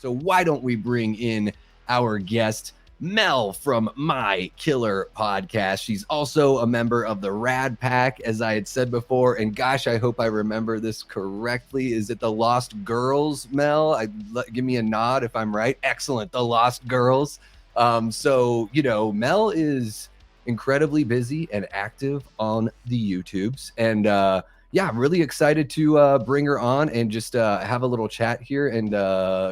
So why don't we bring in our guest, Mel from My Killer Podcast. She's also a member of the Rad Pack, as I had said before. And gosh, I hope I remember this correctly. Is it the Lost Girls, Mel? Give me a nod if I'm right. Excellent. The Lost Girls. So, Mel is incredibly busy and active on the YouTubes. And I'm really excited to bring her on and just have a little chat here and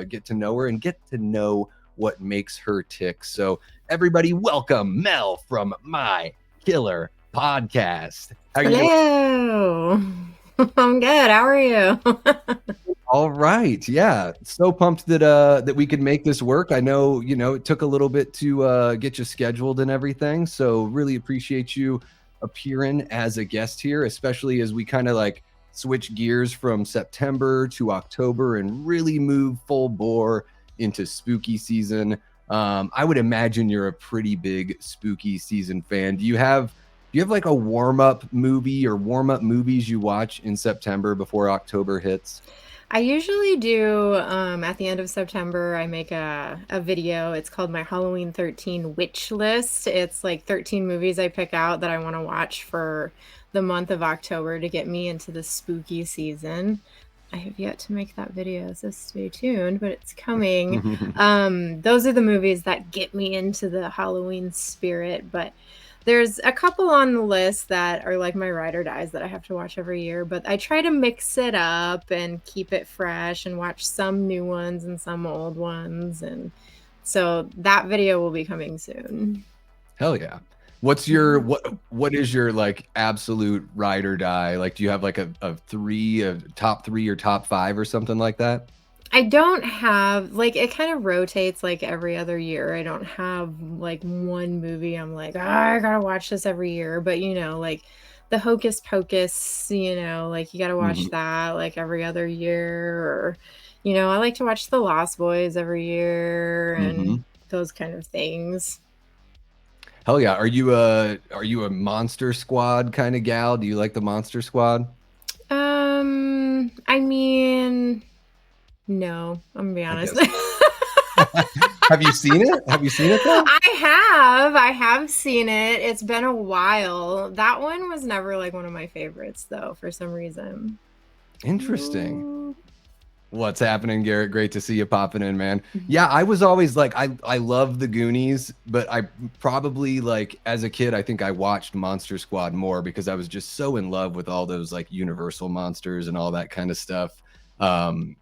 get to know her and get to know what makes her tick. So everybody, welcome Mel from My Killer Podcast. How are you doing? I'm good. How are you? All right. Yeah. So pumped that we could make this work. I know, it took a little bit to get you scheduled and everything. So really appreciate you appearing as a guest here, especially as we kind of like switch gears from September to October and really move full bore into spooky season. I would imagine you're a pretty big spooky season fan. Do you have like a warm-up movie or warm-up movies you watch in September before October hits? I usually do at the end of September. I make a video. It's called my Halloween 13 Witch List. It's like 13 movies I pick out that I want to watch for the month of October to get me into the spooky season. I have yet to make that video, so stay tuned, but it's coming. Those are the movies that get me into the Halloween spirit, but there's a couple on the list that are like my ride or dies that I have to watch every year, but I try to mix it up and keep it fresh and watch some new ones and some old ones. And so that video will be coming soon. Hell yeah. What's your what is your like absolute ride or die? Like, do you have like a top 3 or top 5 or something like that? I don't have, like, it kind of rotates like every other year. I don't have like one movie I'm like, I gotta watch this every year. But like the Hocus Pocus, like you gotta watch that like every other year. Or I like to watch The Lost Boys every year and those kind of things. Hell yeah. Are you a Monster Squad kind of gal? Do you like the Monster Squad? I mean, no, I'm gonna be honest. Have you seen it? Have you seen it though? I have seen it. It's been a while. That one was never like one of my favorites though, for some reason. Interesting. Ooh. What's happening, Garrett? Great to see you popping in, man. Yeah, I was always like, I love the Goonies, but I probably like as a kid, I think I watched Monster Squad more because I was just so in love with all those like Universal monsters and all that kind of stuff, from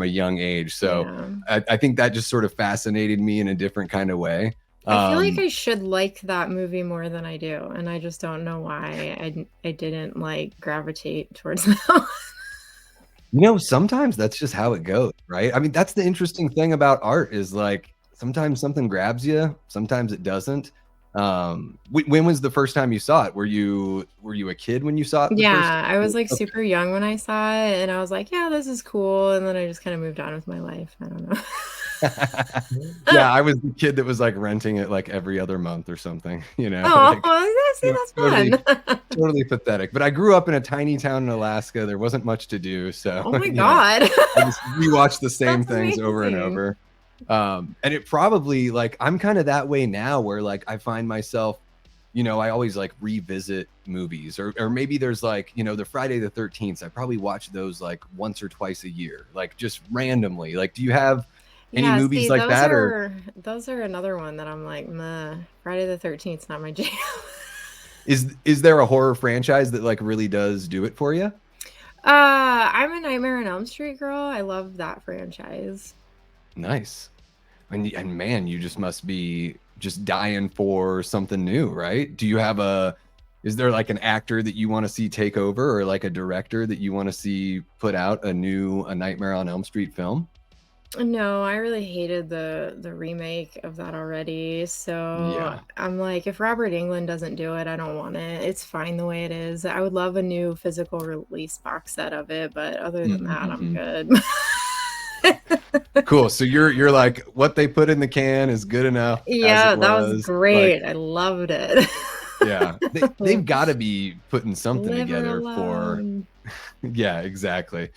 a young age. So yeah. I think that just sort of fascinated me in a different kind of way. I feel like I should like that movie more than I do, and I just don't know why I didn't like gravitate towards them. Sometimes that's just how it goes, right? I mean, that's the interesting thing about art is like sometimes something grabs you, sometimes it doesn't. When was the first time you saw it? Were you a kid when you saw it? Yeah, I was like super young when I saw it, and I was like, yeah, this is cool. And then I just kind of moved on with my life. I don't know. Yeah, I was the kid that was like renting it like every other month or something, Oh, like, that's fun. Totally pathetic. But I grew up in a tiny town in Alaska. There wasn't much to do. So oh my God. I just rewatched the same things amazing. Over and over. And it probably like I'm kind of that way now where like I find myself, I always like revisit movies or maybe there's like, the Friday the 13th. I probably watch those like once or twice a year, like just randomly. Like, do you have any movies like that? Those are another one that I'm like, meh, Friday the 13th is not my jam. Is there a horror franchise that like really does do it for you? I'm a Nightmare on Elm Street girl. I love that franchise. Nice. And man, you just must be just dying for something new, right? Do you have is there like an actor that you want to see take over or like a director that you want to see put out a Nightmare on Elm Street film? No, I really hated the remake of that already. So yeah. I'm like, if Robert Englund doesn't do it, I don't want it. It's fine the way it is. I would love a new physical release box set of it, but other than that, I'm good. Cool. So you're like, what they put in the can is good enough. Yeah, that was great. Like, I loved it. Yeah, they've got to be putting something together for. Yeah, exactly.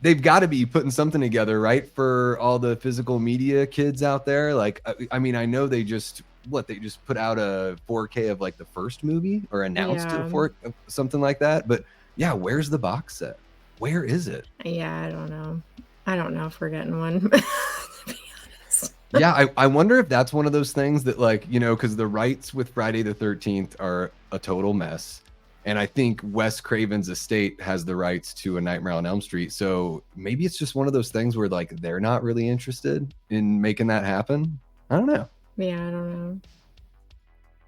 they've got to be putting something together, right? For all the physical media kids out there. Like, I mean, I know they just put out a 4K of like the first movie or announced a Yeah. 4 something like that. But yeah, where's the box set? Where is it? Yeah, I don't know. I don't know if we're getting one. To be honest. Yeah, I wonder if that's one of those things that, like, you know, because the rights with Friday the 13th are a total mess. And I think Wes Craven's estate has the rights to A Nightmare on Elm Street. So maybe it's just one of those things where, like, they're not really interested in making that happen. I don't know. Yeah, I don't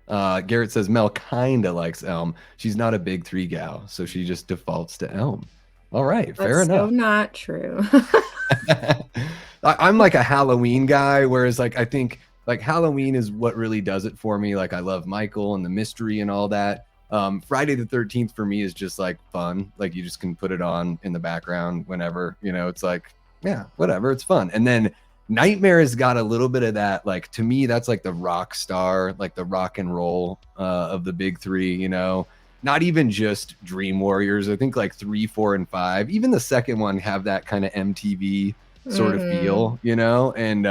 know. Garrett says Mel kind of likes Elm. She's not a big 3 gal, so she just defaults to Elm. All right, fair That's so enough. not true. I'm like a Halloween guy, whereas like I think like Halloween is what really does it for me. Like I love Michael and the mystery and all that. Friday the 13th for me is just like fun. Like you just can put it on in the background whenever, you know, it's like, yeah, whatever, it's fun. And then Nightmare has got a little bit of that. Like to me, that's like the rock star, like the rock and roll of the big three, you know. Not even just Dream Warriors. I think like 3, 4, and 5. Even the second one have that kind of MTV sort of feel, you know. And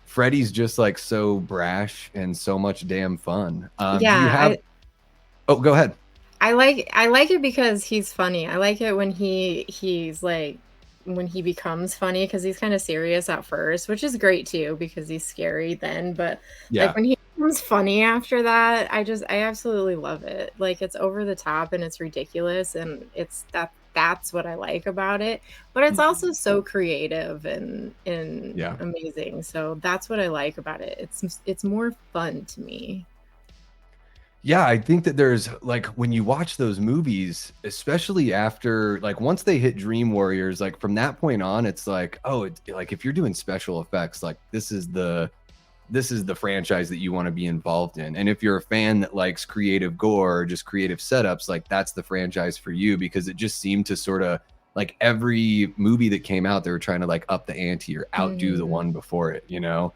Freddy's just like so brash and so much damn fun. Do you have? Oh, go ahead. I like it because he's funny. I like it when he's like when he becomes funny because he's kind of serious at first, which is great too because he's scary then. But Yeah. like when he becomes funny after that, I absolutely love it. Like it's over the top and it's ridiculous and that's what I like about it. But it's also so creative and Yeah. amazing. So that's what I like about it. It's more fun to me. Yeah, I think that there's like when you watch those movies, especially after like once they hit Dream Warriors, like from that point on, it's like, oh, it's like if you're doing special effects, like this is the franchise that you want to be involved in. And if you're a fan that likes creative gore or just creative setups, like that's the franchise for you because it just seemed to sort of like every movie that came out, they were trying to like up the ante or outdo the one before it, you know?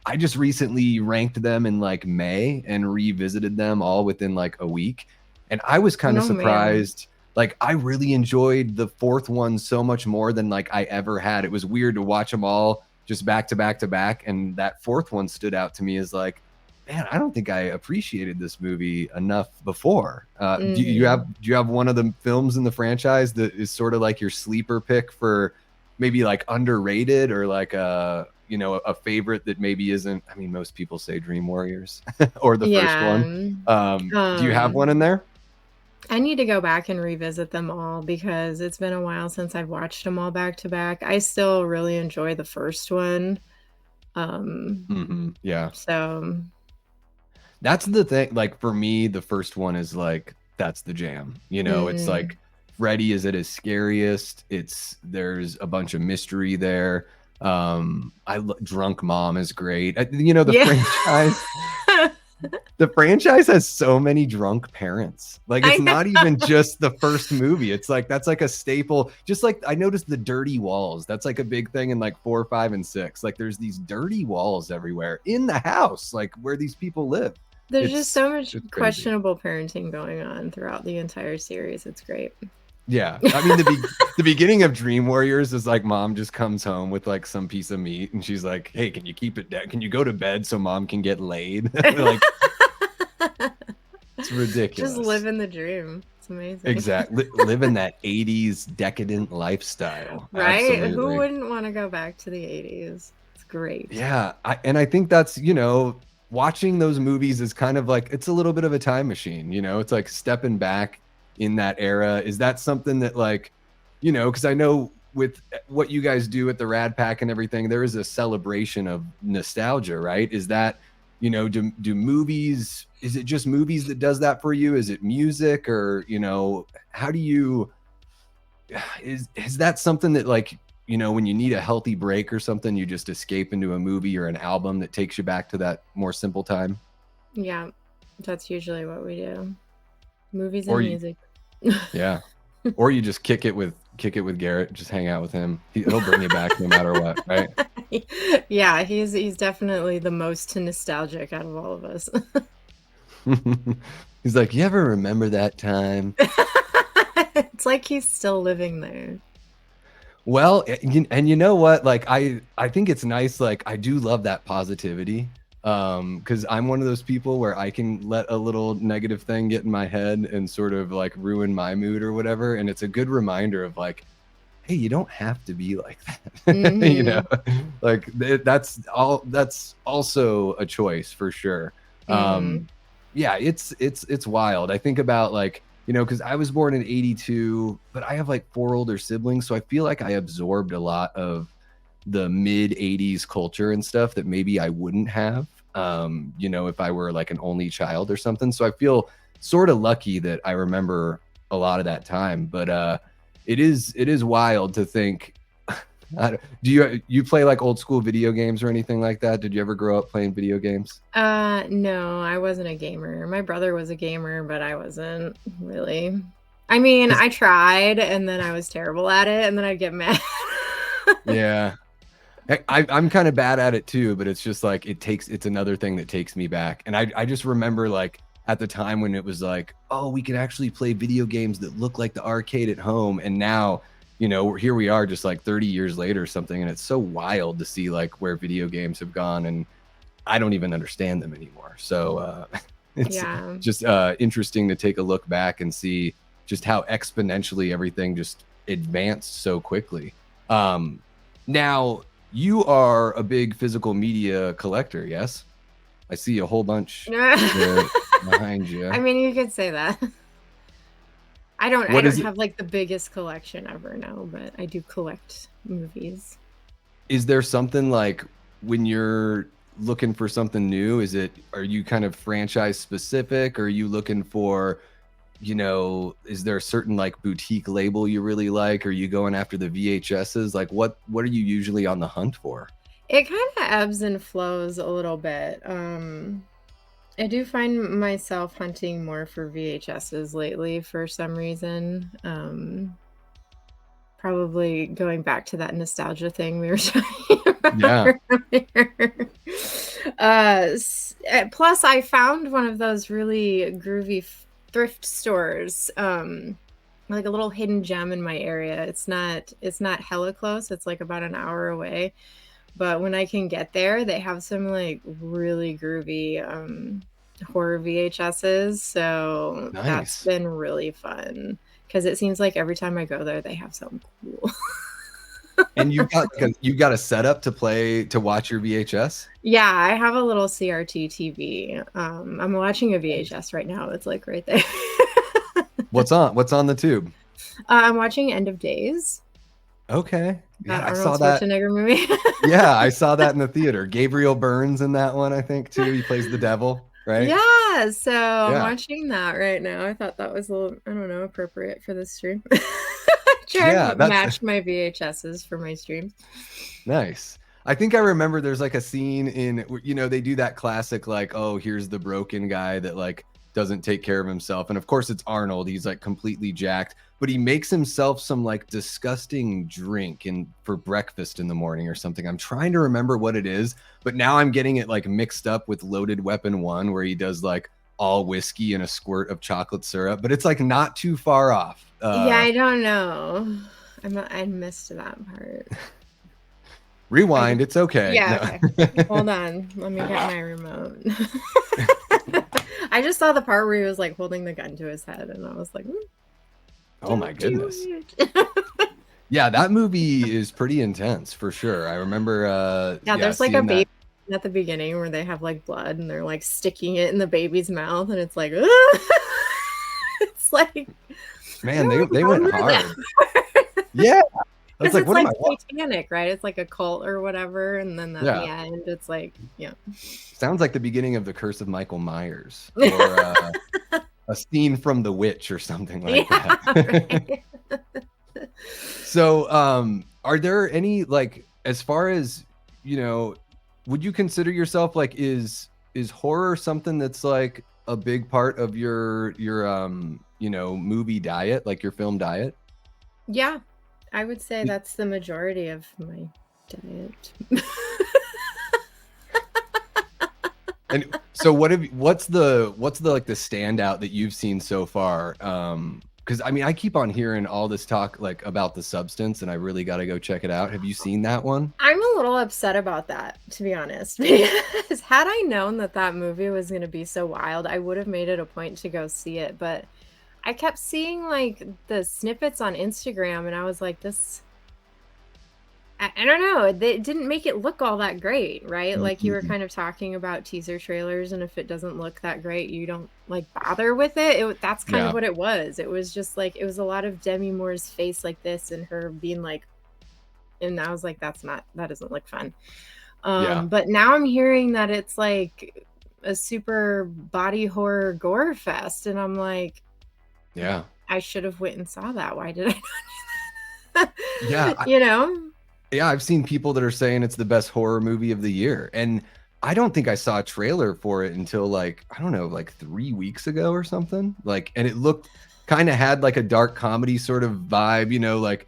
I just recently ranked them in like May and revisited them all within like a week. And I was kind of surprised. Like I really enjoyed the fourth one so much more than like I ever had. It was weird to watch them all just back to back to back. And that fourth one stood out to me as like, man, I don't think I appreciated this movie enough before. Do you have one of the films in the franchise that is sort of like your sleeper pick for maybe like underrated or like you know, a favorite that maybe isn't? I mean, most people say Dream Warriors or the first one. Do you have one in there? I need to go back and revisit them all because it's been a while since I've watched them all back to back. I still really enjoy the first one. Yeah. So that's the thing. Like for me, the first one is like, that's the jam. You know, it's like Freddy is at his scariest. There's a bunch of mystery there. Drunk Mom is great. You know, the franchise. The franchise has so many drunk parents. Like it's not even just the first movie. It's like that's like a staple. Just like I noticed the dirty walls. That's like a big thing in like 4, 5, and 6. Like there's these dirty walls everywhere in the house, like where these people live. There's just so much questionable parenting going on throughout the entire series. It's great. Yeah, I mean the beginning of Dream Warriors is like mom just comes home with like some piece of meat and she's like, "Hey, can you keep it down? Can you go to bed so mom can get laid?" Like it's ridiculous. Just living the dream. It's amazing. Exactly, living that '80s decadent lifestyle. Right? Absolutely. Who wouldn't want to go back to the '80s? It's great. Yeah, I think that's, you know, watching those movies is kind of like it's a little bit of a time machine. You know, it's like stepping back in that era. Is that something that like, you know, because I know with what you guys do at the Rad Pack and everything, there is a celebration of nostalgia, right? Is that, you know, do movies, is it just movies that does that for you? Is it music or, you know, how do you, is that something that like, you know, when you need a healthy break or something, you just escape into a movie or an album that takes you back to that more simple time? Yeah, that's usually what we do. Movies and music. Yeah. Or you just kick it with Garrett, just hang out with him. He'll bring you back no matter what, right? Yeah, he's definitely the most nostalgic out of all of us. He's like, "You ever remember that time?" It's like he's still living there. Well, and you know what? Like I think it's nice. Like I do love that positivity. Because I'm one of those people where I can let a little negative thing get in my head and sort of like ruin my mood or whatever. And it's a good reminder of like, hey, you don't have to be like that. You know, Mhm. like that's also a choice for sure. Mhm. Yeah, it's wild. I think about like, because I was born in 82, but I have like four older siblings, so I feel like I absorbed a lot of the mid 80s culture and stuff that maybe I wouldn't have, if I were like an only child or something. So I feel sort of lucky that I remember a lot of that time. But it is wild to think. Do you play like old school video games or anything like that? Did you ever grow up playing video games? No, I wasn't a gamer. My brother was a gamer, but I wasn't really. I mean, 'Cause I tried and then I was terrible at it and then I'd get mad. yeah, I'm kind of bad at it too, but it's just like it's another thing that takes me back. And I just remember like at the time when it was like, oh, we could actually play video games that look like the arcade at home. And now, here we are just like 30 years later or something. And it's so wild to see like where video games have gone. And I don't even understand them anymore. So it's Yeah. just interesting to take a look back and see just how exponentially everything just advanced so quickly. Now, you are a big physical media collector, yes? I see a whole bunch there behind I you. mean, you could say that. I What don't is it? have like the biggest collection ever, no, but I do collect movies. Is there something like when you're looking for something new, are you kind of franchise specific? Or are you looking for, is there a certain like boutique label you really like? Are you going after the VHSs? Like what are you usually on the hunt for? It kind of ebbs and flows a little bit. I do find myself hunting more for VHSs lately for some reason. Probably going back to that nostalgia thing we were talking about Yeah. earlier. Plus, I found one of those really groovy thrift stores, like a little hidden gem in my area. It's not hella close. It's like about an hour away. But when I can get there, they have some like really groovy horror VHSs. So that's Nice. been really fun because it seems like every time I go there, they have something cool. And you got a setup to watch your VHS? Yeah, I have a little CRT TV. I'm watching a VHS right now. It's like right there. What's on the tube? I'm watching End of Days, Okay. that Yeah, I Arnold saw that. Schwarzenegger movie. Yeah, I saw that in the theater. Gabriel Byrne's in that one, I think, too. He plays the devil, right? Yeah, so I'm Yeah. watching that right now. I thought that was a little, I don't know, appropriate for this stream. Try Yeah, and that's match my VHSs for my streams. nice. I think I remember there's like a scene they do that classic, like, oh, here's the broken guy that like doesn't take care of himself. And of course it's Arnold. He's like completely jacked, but he makes himself some like disgusting drink for breakfast in the morning or something. I'm trying to remember what it is, but now I'm getting it like mixed up with Loaded Weapon 1, where he does like all whiskey and a squirt of chocolate syrup, but it's like not too far off. Yeah, I don't know. I missed that part. I Rewind, just it's okay. Yeah, No. okay. Hold on. Let me get my remote. I just saw the part where he was like holding the gun to his head, and I was like, Oh my don't do goodness. it. Yeah, that movie is pretty intense for sure. I remember Yeah, there's like a seeing that. baby at the beginning where they have like blood and they're like sticking it in the baby's mouth, and it's like, it's like, I Man, they don't they went remember that. hard. Yeah. I was Because like, it's what am like I satanic, right? It's like a cult or whatever, and then at the Yeah. end, it's like, yeah. Sounds like the beginning of The Curse of Michael Myers or a scene from The Witch or something like Yeah, that. right. So, are there any like as far as, would you consider yourself like is horror something that's like a big part of your movie diet, like your film diet? Yeah, I would say that's the majority of my diet. And so what's the like the standout that you've seen so far? because I mean, I keep on hearing all this talk like about The Substance, and I really got to go check it out. Have you seen that one? I'm a little upset about that, to be honest, because had I known that that movie was going to be so wild, I would have made it a point to go see it. But I kept seeing like the snippets on Instagram, and I was like, this. I don't know. They didn't make it look all that great, right? Like you were Mm-mm. kind of talking about teaser trailers, and if it doesn't look that great, you don't like bother with it. That's kind of Yeah, what it was. It was just like it was a lot of Demi Moore's face like this, and her being like, and I was like, that doesn't look fun. yeah, But now I'm hearing that it's like a super body horror gore fest, and I'm like, yeah, I should have went and saw that. Why did I not do yeah. that? You know? Yeah, I've seen people that are saying it's the best horror movie of the year. And I don't think I saw a trailer for it until like, I don't know, like 3 weeks ago or something. Like, and it looked kind of had like a dark comedy sort of vibe, like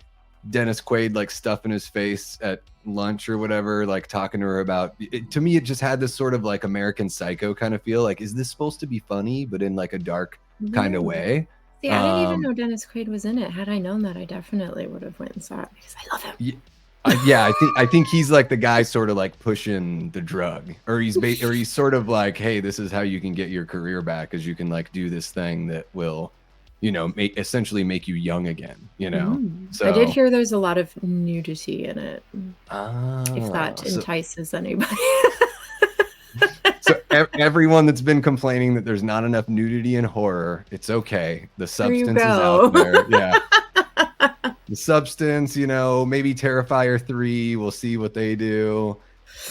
Dennis Quaid like stuffing his face at lunch or whatever, like talking to her about it. To me, it just had this sort of like American Psycho kind of feel. Like, is this supposed to be funny, but in like a dark kind of Really? way? See, I didn't even Um, know Dennis Quaid was in it. Had I known that, I definitely would have went and saw it because I love him. yeah, I think he's like the guy sort of like pushing the drug, or he's sort of like, hey, this is how you can get your career back, is you can like do this thing that will, essentially make you young again, I did So, hear there's a lot of nudity in it, if oh, that so entices anybody. everyone that's been complaining that there's not enough nudity in horror, it's okay. The There you substance is out go. there. Yeah. The Substance, maybe Terrifier 3, we'll see what they do.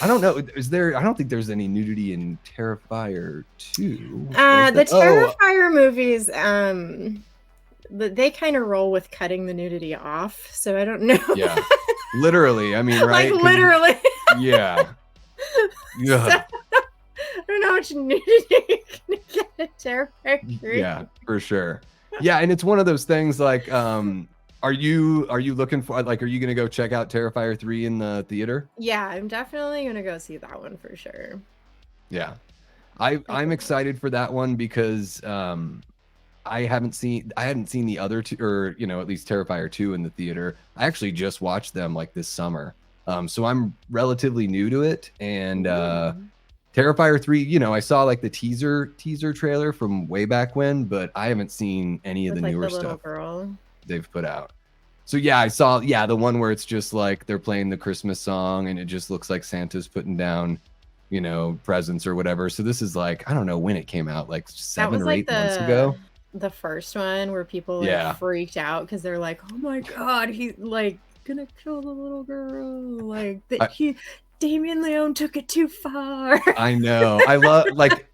I don't know. I don't think there's any nudity in Terrifier 2. The Terrifier movies, they kind of roll with cutting the nudity off, so I don't know. Yeah. Literally, I mean, Like right? literally. Yeah. So, Yeah. I don't know how much nudity you can get in Terrifier 3. Yeah, for sure. Yeah, and it's one of those things like are you looking for like, are you gonna go check out Terrifier 3 in the theater? Yeah, I'm definitely gonna go see that one for sure. Yeah. I I'm think excited for that one because I hadn't seen the other two, or at least Terrifier 2 in the theater. I actually just watched them like this summer. So I'm relatively new to it, and Ooh. Terrifier 3, I saw like the teaser trailer from way back when, but I haven't seen any of the With like newer the little stuff girl. they've put out. So yeah, I saw the one where it's just like they're playing the Christmas song and it just looks like Santa's putting down, presents or whatever. So this is like, I don't know when it came out, like That 7 was or like 8 months ago. the first one where people like Yeah. freaked out because they're like, "Oh my god, he's like gonna kill the little girl!" Like that I, he Damien Leone took it too far. I know. I love like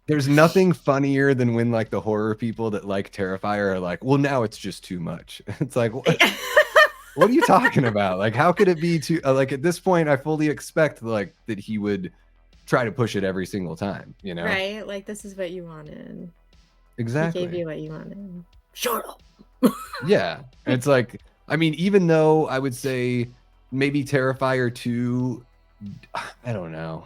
there's nothing funnier than when like the horror people that like Terrifier are like, well, now it's just too much. It's like, what are you talking about? Like, how could it be too like at this point, I fully expect like that he would try to push it every single time, Right? Like this is what you wanted. He gave Exactly. you what you wanted. Shut up. Yeah. And it's like, I mean, even though I would say maybe Terrifier 2, I don't know.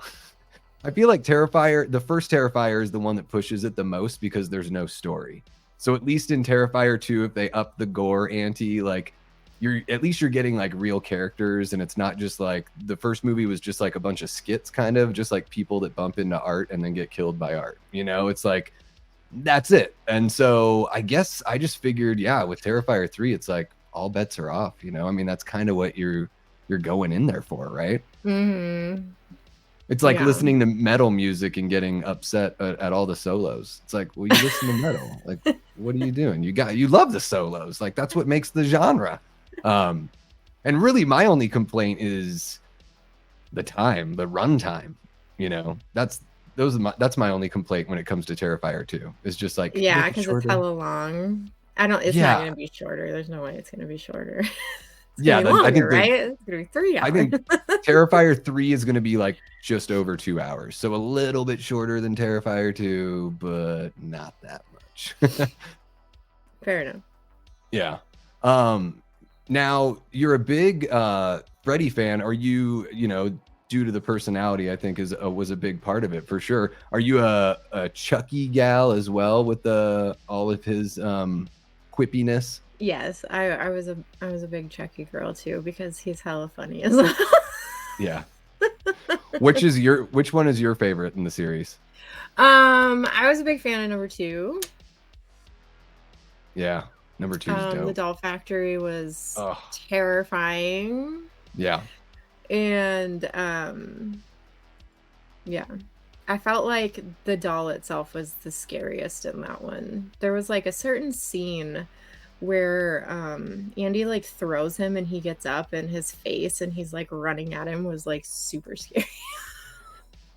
I feel like the first Terrifier is the one that pushes it the most because there's no story. So at least in Terrifier 2, if they up the gore ante, like you're getting like real characters, and it's not just like the first movie was just like a bunch of skits, kind of just like people that bump into art and then get killed by art. It's like that's it. And so I guess I just figured, yeah, with Terrifier 3, it's like all bets are off. I mean, that's kind of what you're going in there for, right? Mm-hmm. It's like Yeah. listening to metal music and getting upset at all the solos. It's like, well, you listen to metal. Like, what are you doing? You love the solos. Like, that's what makes the genre. And really, my only complaint is the run time. That's my only complaint when it comes to Terrifier 2. It's just like, Yeah, make it because it's shorter. hella long. It's not Yeah, gonna be shorter. There's no way it's gonna be shorter. It's yeah. gonna be I longer, think right? It's gonna be 3 I hours. think Terrifier 3 is going to be like just over 2 hours. So a little bit shorter than Terrifier 2, but not that much. Fair enough. Yeah. Now you're a big Freddy fan. Are you, due to the personality, I think was a big part of it for sure. Are you a Chucky gal as well with all of his quippiness. Yes, I was a big Chucky girl too because he's hella funny as well. Yeah. Which one is your favorite in the series? I was a big fan of number 2. Yeah, number 2 is The dope. doll factory was Oh, terrifying. yeah. And yeah. I felt like the doll itself was the scariest in that one. There was like a certain scene where Andy like throws him and he gets up and his face and he's like running at him was like super scary.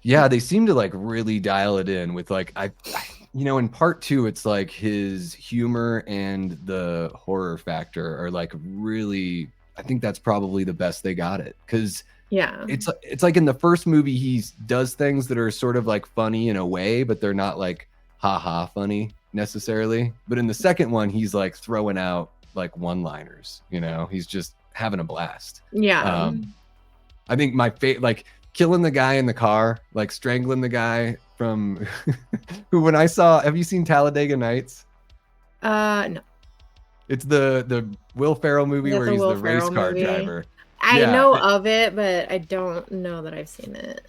Yeah, they seem to like really dial it in with like in part 2 it's like his humor and the horror factor are like really, I think that's probably the best they got it, because Yeah. it's like in the first movie he does things that are sort of like funny in a way, but they're not like haha funny necessarily. But in the second one he's like throwing out like one-liners, he's just having a blast. Yeah. I think my favorite, like killing the guy in the car, like strangling the guy from who, when I saw, have you seen Talladega Nights? No. It's the Will Ferrell movie Is that where the he's Will the race Ferrell car movie? driver. I Yeah. know of it, but I don't know that I've seen it.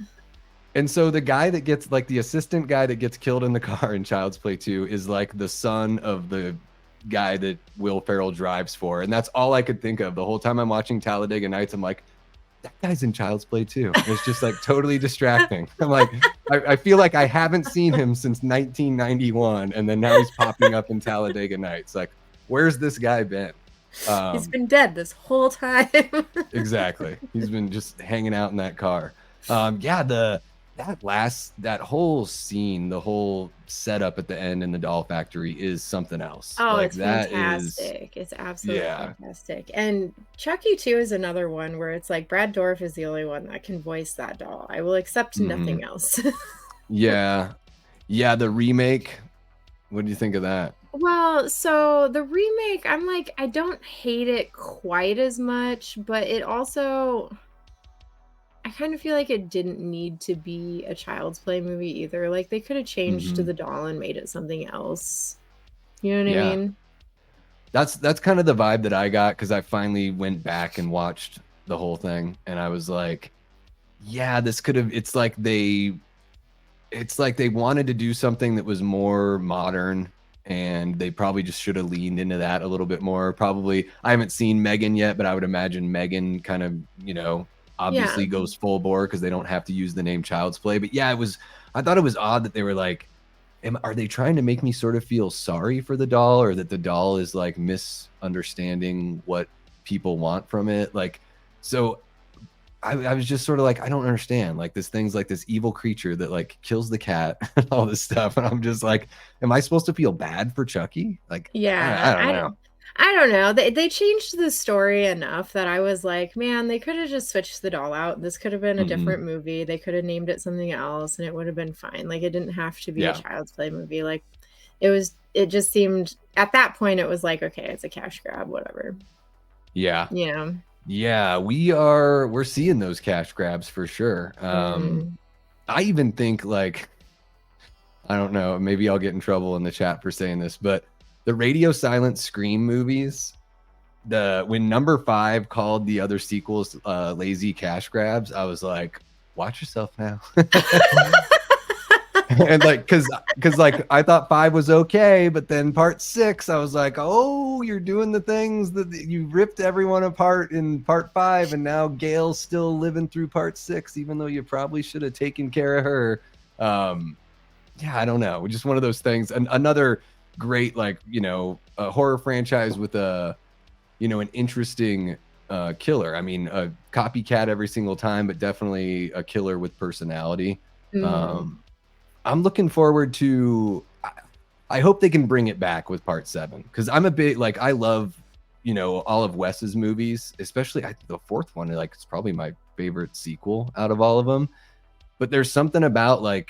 And so the guy that gets, like the assistant guy that gets killed in the car in Child's Play 2 is like the son of the guy that Will Ferrell drives for. And that's all I could think of the whole time I'm watching Talladega Nights. I'm like, that guy's in Child's Play 2. It's just like totally distracting. I'm like, I feel like I haven't seen him since 1991. And then now he's popping up in Talladega Nights. Like, where's this guy been? He's been dead this whole time. Exactly. He's been just hanging out in that car. Yeah, that whole scene, the whole setup at the end in the doll factory is something else. Oh, like, it's fantastic. It's absolutely fantastic. And Chucky 2 is another one where it's like Brad Dourif is the only one that can voice that doll. I will accept nothing else. Yeah. Yeah, the remake. What do you think of that? Well, so the remake, I'm like, I don't hate it quite as much, but it also, I kind of feel like it didn't need to be a Child's Play movie either. Like they could have changed to the doll and made it something else. You know what I mean? That's kind of the vibe that I got, because I finally went back and watched the whole thing and I was like, yeah, this could have, it's like they wanted to do something that was more modern, and they probably just should have leaned into that a little bit more. Probably, I haven't seen Megan yet, but I would imagine Megan kind of, obviously goes full bore because they don't have to use the name Child's Play. But yeah, I thought it was odd that they were like, are they trying to make me sort of feel sorry for the doll, or that the doll is like misunderstanding what people want from it? Like, so I was just sort of like, I don't understand. Like, this thing's like this evil creature that like kills the cat and all this stuff. And I'm just like, am I supposed to feel bad for Chucky? Like, Yeah, I don't know. I don't know. They changed the story enough that I was like, man, they could have just switched the doll out. This could have been a different movie. They could have named it something else and it would have been fine. Like, it didn't have to be a Child's Play movie. Like, it just seemed, at that point, it was like, okay, it's a cash grab, whatever. Yeah. Yeah. Yeah, we're seeing those cash grabs for sure. I even think, like, I don't know, maybe I'll get in trouble in the chat for saying this, but the Radio Silent Scream movies, when number 5 called the other sequels lazy cash grabs, I was like, watch yourself now. And like, cause like I thought 5 was okay, but then part 6, I was like, oh, you're doing the things that you ripped everyone apart in part 5, and now Gail's still living through part 6, even though you probably should have taken care of her. Yeah, I don't know, just one of those things. Another great, like, a horror franchise with an interesting killer. I mean, a copycat every single time, but definitely a killer with personality. I'm looking forward to, I hope they can bring it back with part 7, because I'm a bit like, I love, all of Wes's movies, especially the 4th one. Like, it's probably my favorite sequel out of all of them. But there's something about the,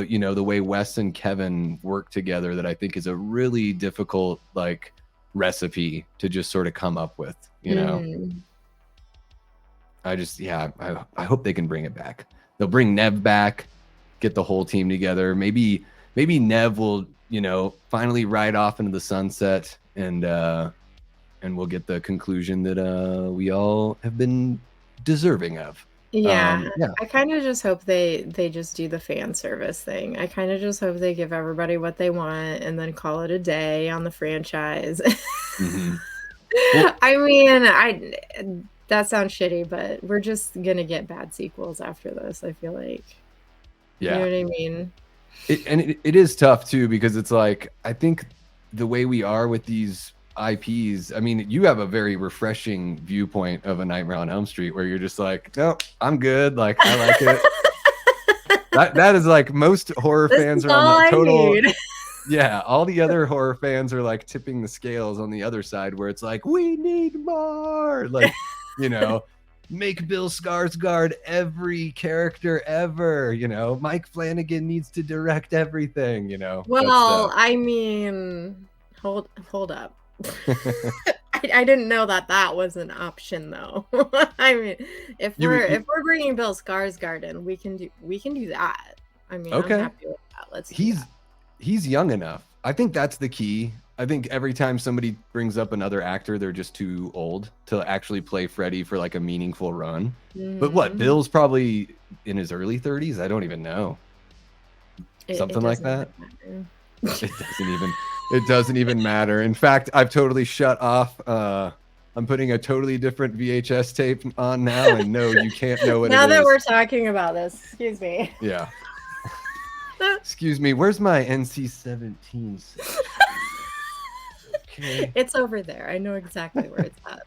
the way Wes and Kevin work together that I think is a really difficult, like, recipe to just sort of come up with, I hope they can bring it back. They'll bring Nev back, get the whole team together. Maybe Nev will finally ride off into the sunset, and we'll get the conclusion that we all have been deserving of. Yeah, Yeah. I kind of just hope they just do the fan service thing. I kind of just hope they give everybody what they want and then call it a day on the franchise. Mm-hmm. Well, I mean, that sounds shitty, but we're just gonna get bad sequels after this, I feel like. yeah. You know what I mean? It is tough too, because it's like, I think the way we are with these IPs, I mean, you have a very refreshing viewpoint of A Nightmare on Elm Street, where you're just like, no, I'm good. Like, I like it. That is like, most horror This fans is are on all the I total. need. Yeah, all the other horror fans are like tipping the scales on the other side, where it's like, we need more. Like, make Bill Skarsgård every character ever. Mike Flanagan needs to direct everything. Well, I mean, hold up. I didn't know that was an option, though. I mean, if we're bringing Bill Skarsgård in, we can do that. I mean, okay. I'm happy with that. Let's do that. He's young enough. I think that's the key. I think every time somebody brings up another actor, they're just too old to actually play Freddy for like a meaningful run. Mm-hmm. But what? Bill's probably in his early 30s. I don't even know. Something like that. It doesn't even matter. In fact, I've totally shut off. I'm putting a totally different VHS tape on now, and no, you can't know what it is. Now that we're talking about this, excuse me. Yeah. Excuse me, where's my NC-17 section? Okay. It's over there. I know exactly where it's at.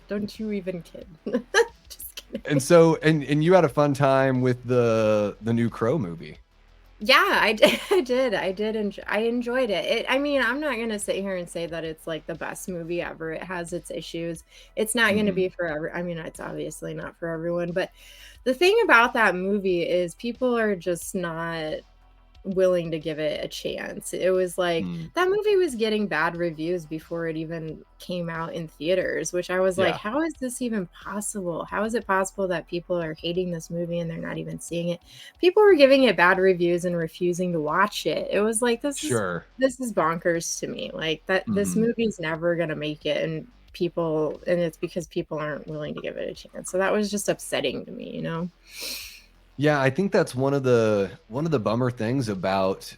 Don't you even kid. Just kidding. And so, and you had a fun time with the new Crow movie. Yeah, I did. I enjoyed it. I mean, I'm not gonna sit here and say that it's like the best movie ever. It has its issues. It's not gonna be for I mean, it's obviously not for everyone. But the thing about that movie is people are just not willing to give it a chance. It was like that movie was getting bad reviews before it even came out in theaters, which I was like, how is this even possible? How is it possible that people are hating this movie and they're not even seeing it? People were giving it bad reviews and refusing to watch it. It was like, this is bonkers to me. Like that this movie's never gonna make it, and it's because people aren't willing to give it a chance. So that was just upsetting to me, Yeah, I think that's one of the bummer things about,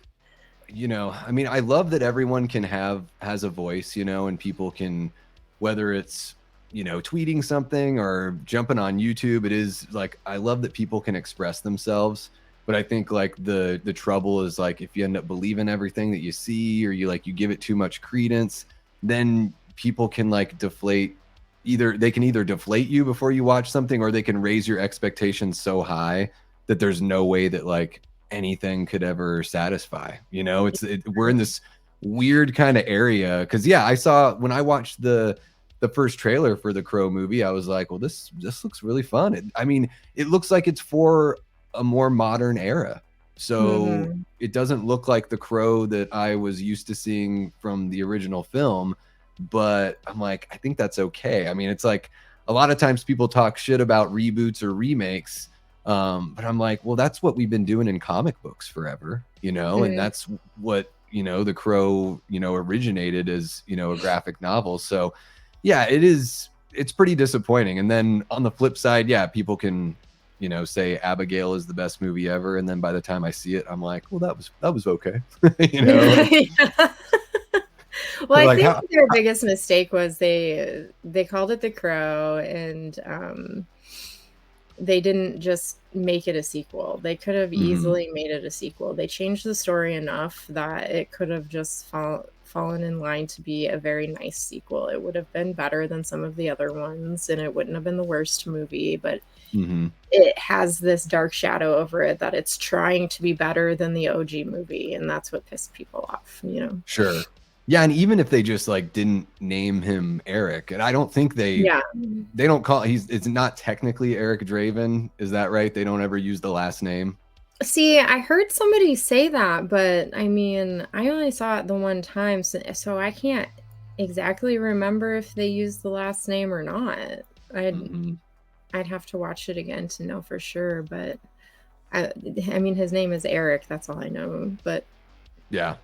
I mean, I love that everyone has a voice, and people can, whether it's, tweeting something or jumping on YouTube, it is like, I love that people can express themselves. But I think like the trouble is like, if you end up believing everything that you see, or you give it too much credence, then people can like deflate. They can either deflate you before you watch something, or they can raise your expectations so high that there's no way that like anything could ever satisfy. We're in this weird kind of area. Because I saw, when I watched the first trailer for the Crow movie, I was like, well, this looks really fun. It looks like it's for a more modern era. So it doesn't look like the Crow that I was used to seeing from the original film. But I'm like, I think that's okay. I mean, it's like a lot of times people talk shit about reboots or remakes. But I'm like, well, that's what we've been doing in comic books forever, and that's what, the Crow, originated as, a graphic novel. So yeah, it's pretty disappointing. And then on the flip side, people can, say Abigail is the best movie ever. And then by the time I see it, I'm like, well, that was okay. Well, I think their biggest mistake was they called it The Crow, and they didn't just make it a sequel. They could have easily made it a sequel. They changed the story enough that it could have just fallen in line to be a very nice sequel. It would have been better than some of the other ones, and it wouldn't have been the worst movie, but it has this dark shadow over it that it's trying to be better than the OG movie, and that's what pissed people off, Sure. Yeah, and even if they just like didn't name him Eric, and I don't think they don't call it's not technically Eric Draven, is that right? They don't ever use the last name. See, I heard somebody say that, but I mean, I only saw it the one time, so I can't exactly remember if they used the last name or not. I'd have to watch it again to know for sure, but I mean, his name is Eric. That's all I know. But yeah.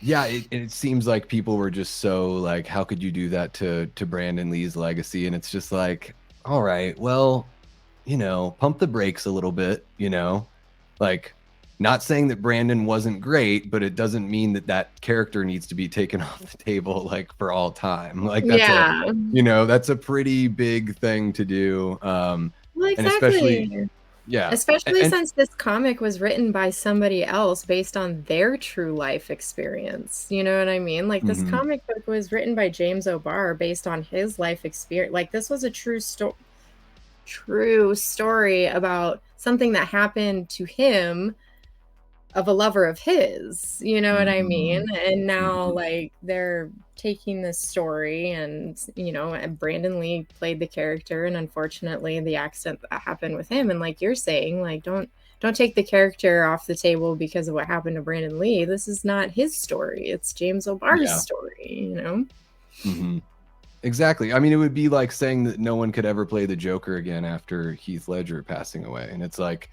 Yeah, it seems like people were just so like, how could you do that to Brandon Lee's legacy? And it's just like, all right, well, pump the brakes a little bit, like not saying that Brandon wasn't great, but it doesn't mean that that character needs to be taken off the table like for all time. Like Yeah. that's a pretty big thing to do. Well, And especially, exactly. yeah. Especially And since this comic was written by somebody else based on their true life experience. You know what I mean? Like this mhm, comic book was written by James O'Barr based on his life experience. Like this was a true story about something that happened to him of a lover of his, you know what I mean? mhm, And now mhm. like they're taking this story and and Brandon Lee played the character, and unfortunately the accident that happened with him, and like you're saying, like don't take the character off the table because of what happened to Brandon Lee. This is not his story. It's James O'Barr's Yeah. story. Mhm. Exactly. I mean, it would be like saying that no one could ever play the Joker again after Heath Ledger passing away. And it's like,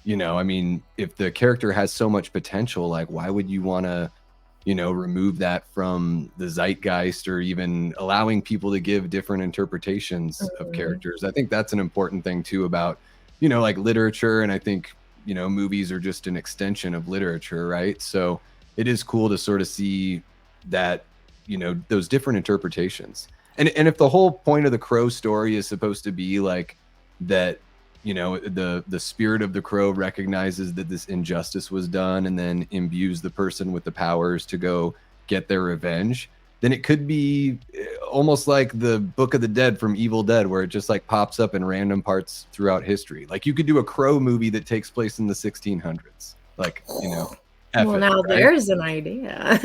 I mean, if the character has so much potential, like, why would you want to, remove that from the zeitgeist or even allowing people to give different interpretations of Mhm. characters? I think that's an important thing too about, like literature. And I think, movies are just an extension of literature, right? So it is cool to sort of see that, those different interpretations. And if the whole point of the Crow story is supposed to be like that, the spirit of the Crow recognizes that this injustice was done and then imbues the person with the powers to go get their revenge, then it could be almost like the Book of the Dead from Evil Dead, where it just like pops up in random parts throughout history. Like you could do a Crow movie that takes place in the 1600s. Like, F Well, it, now right? there's an idea.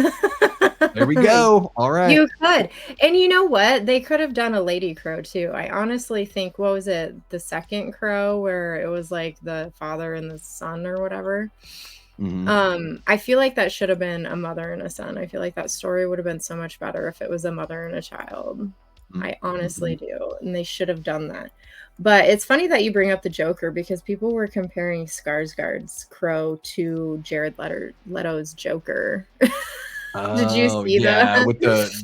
There we Like, go. All right. you could. And you know what? They could have done a Lady Crow too. I honestly think, what was it? The second Crow where it was like the father and the son or whatever. Hmm. I feel like that should have been a mother and a son. I feel like that story would have been so much better if it was a mother and a child. I Hmm. honestly do. And they should have done that. But it's funny that you bring up the Joker because people were comparing Skarsgård's Crow to Leto's Joker. Did you Oh see yeah, that?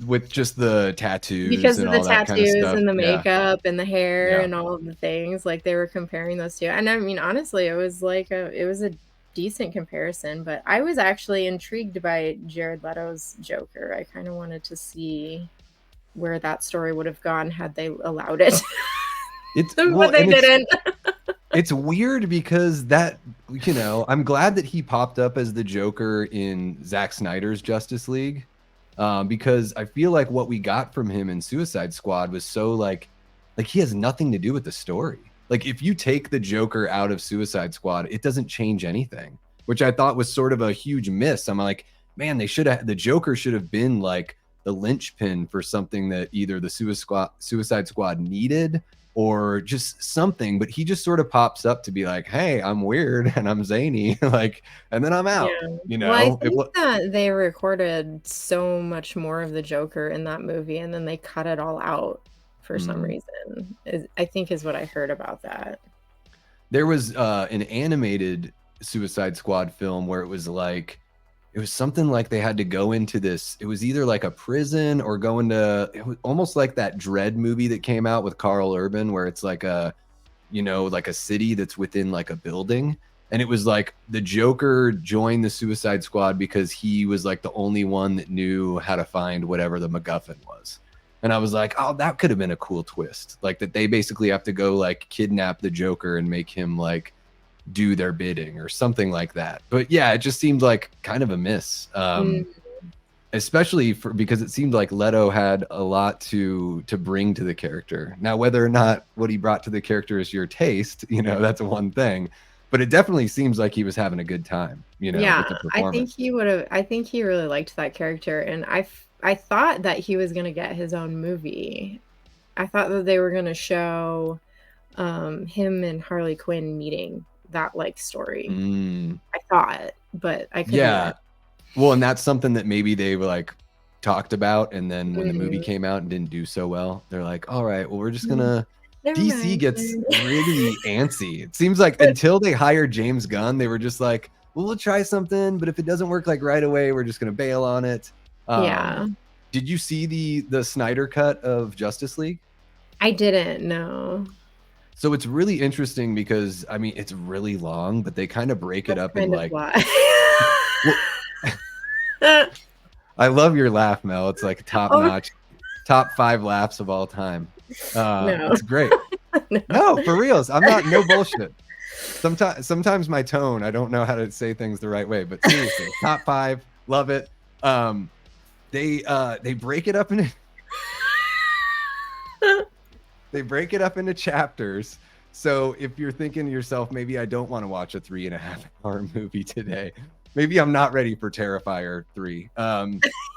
with just the tattoos Because and of the all that kind of tattoos stuff. and the Yeah. makeup and the hair Yeah. and all of the things, like, they were comparing those 2, and I mean, honestly, it was a decent comparison, but I was actually intrigued by Jared Leto's Joker. I kinda wanted to see where that story would have gone had they allowed it, It's but well, they and didn't. it's weird because I'm glad that he popped up as the Joker in Zack Snyder's Justice League. Because I feel like what we got from him in Suicide Squad was so like he has nothing to do with the story. Like if you take the Joker out of Suicide Squad, it doesn't change anything, which I thought was sort of a huge miss. I'm like, man, the Joker should have been like the linchpin for something that either the Suicide Squad needed or just something, but he just sort of pops up to be like, hey, I'm weird and I'm zany, like, and then I'm out. Yeah. You Well, I know, it think that they recorded so much more of the Joker in that movie, and then they cut it all out for some was. reason, I think is what I heard about that. There was an animated Suicide Squad film where it was something like they had to go into this. It was either like a prison or go into. It was almost like that Dread movie that came out with Carl Urban, where it's like like a city that's within like a building. And it was like the Joker joined the Suicide Squad because he was like the only one that knew how to find whatever the MacGuffin was. And I was like, oh, that could have been a cool twist. Like that they basically have to go like kidnap the Joker and make him like do their bidding or something like that. But yeah, it just seemed like kind of a miss. Mm, Especially for because it seemed like Leto had a lot to bring to the character. Now, whether or not what he brought to the character is your taste, that's one thing. But it definitely seems like he was having a good time, yeah, with the performance. I think he really liked that character, and I thought that he was gonna get his own movie. I thought that they were gonna show, him and Harley Quinn meeting, that, like, story. Mm, I thought, but I could be wrong. yeah. Well, and that's something that maybe they were like talked about, and then when the movie Mm, came out and didn't do so well, they're like, all right, well, we're just mm, gonna never DC mind. gets really antsy. It seems like But until they hired James Gunn, they were just like, we'll try something, but if it doesn't work like right away, we're just gonna bail on it. Yeah. Did you see the Snyder cut of Justice League? I didn't know. So it's really interesting because I mean it's really long, but they kind of break it That's up in kind of like, why. well, I love your laugh, Mel. It's like top Oh, notch, top 5 laughs of all time. no. It's great. No. No, for reals. I'm not, no bullshit. Sometimes my tone, I don't know how to say things the right way, but seriously, top 5, love it. They break it up into they break it up into chapters. So if you're thinking to yourself, maybe I don't want to watch a 3.5-hour movie today, maybe I'm not ready for Terrifier 3.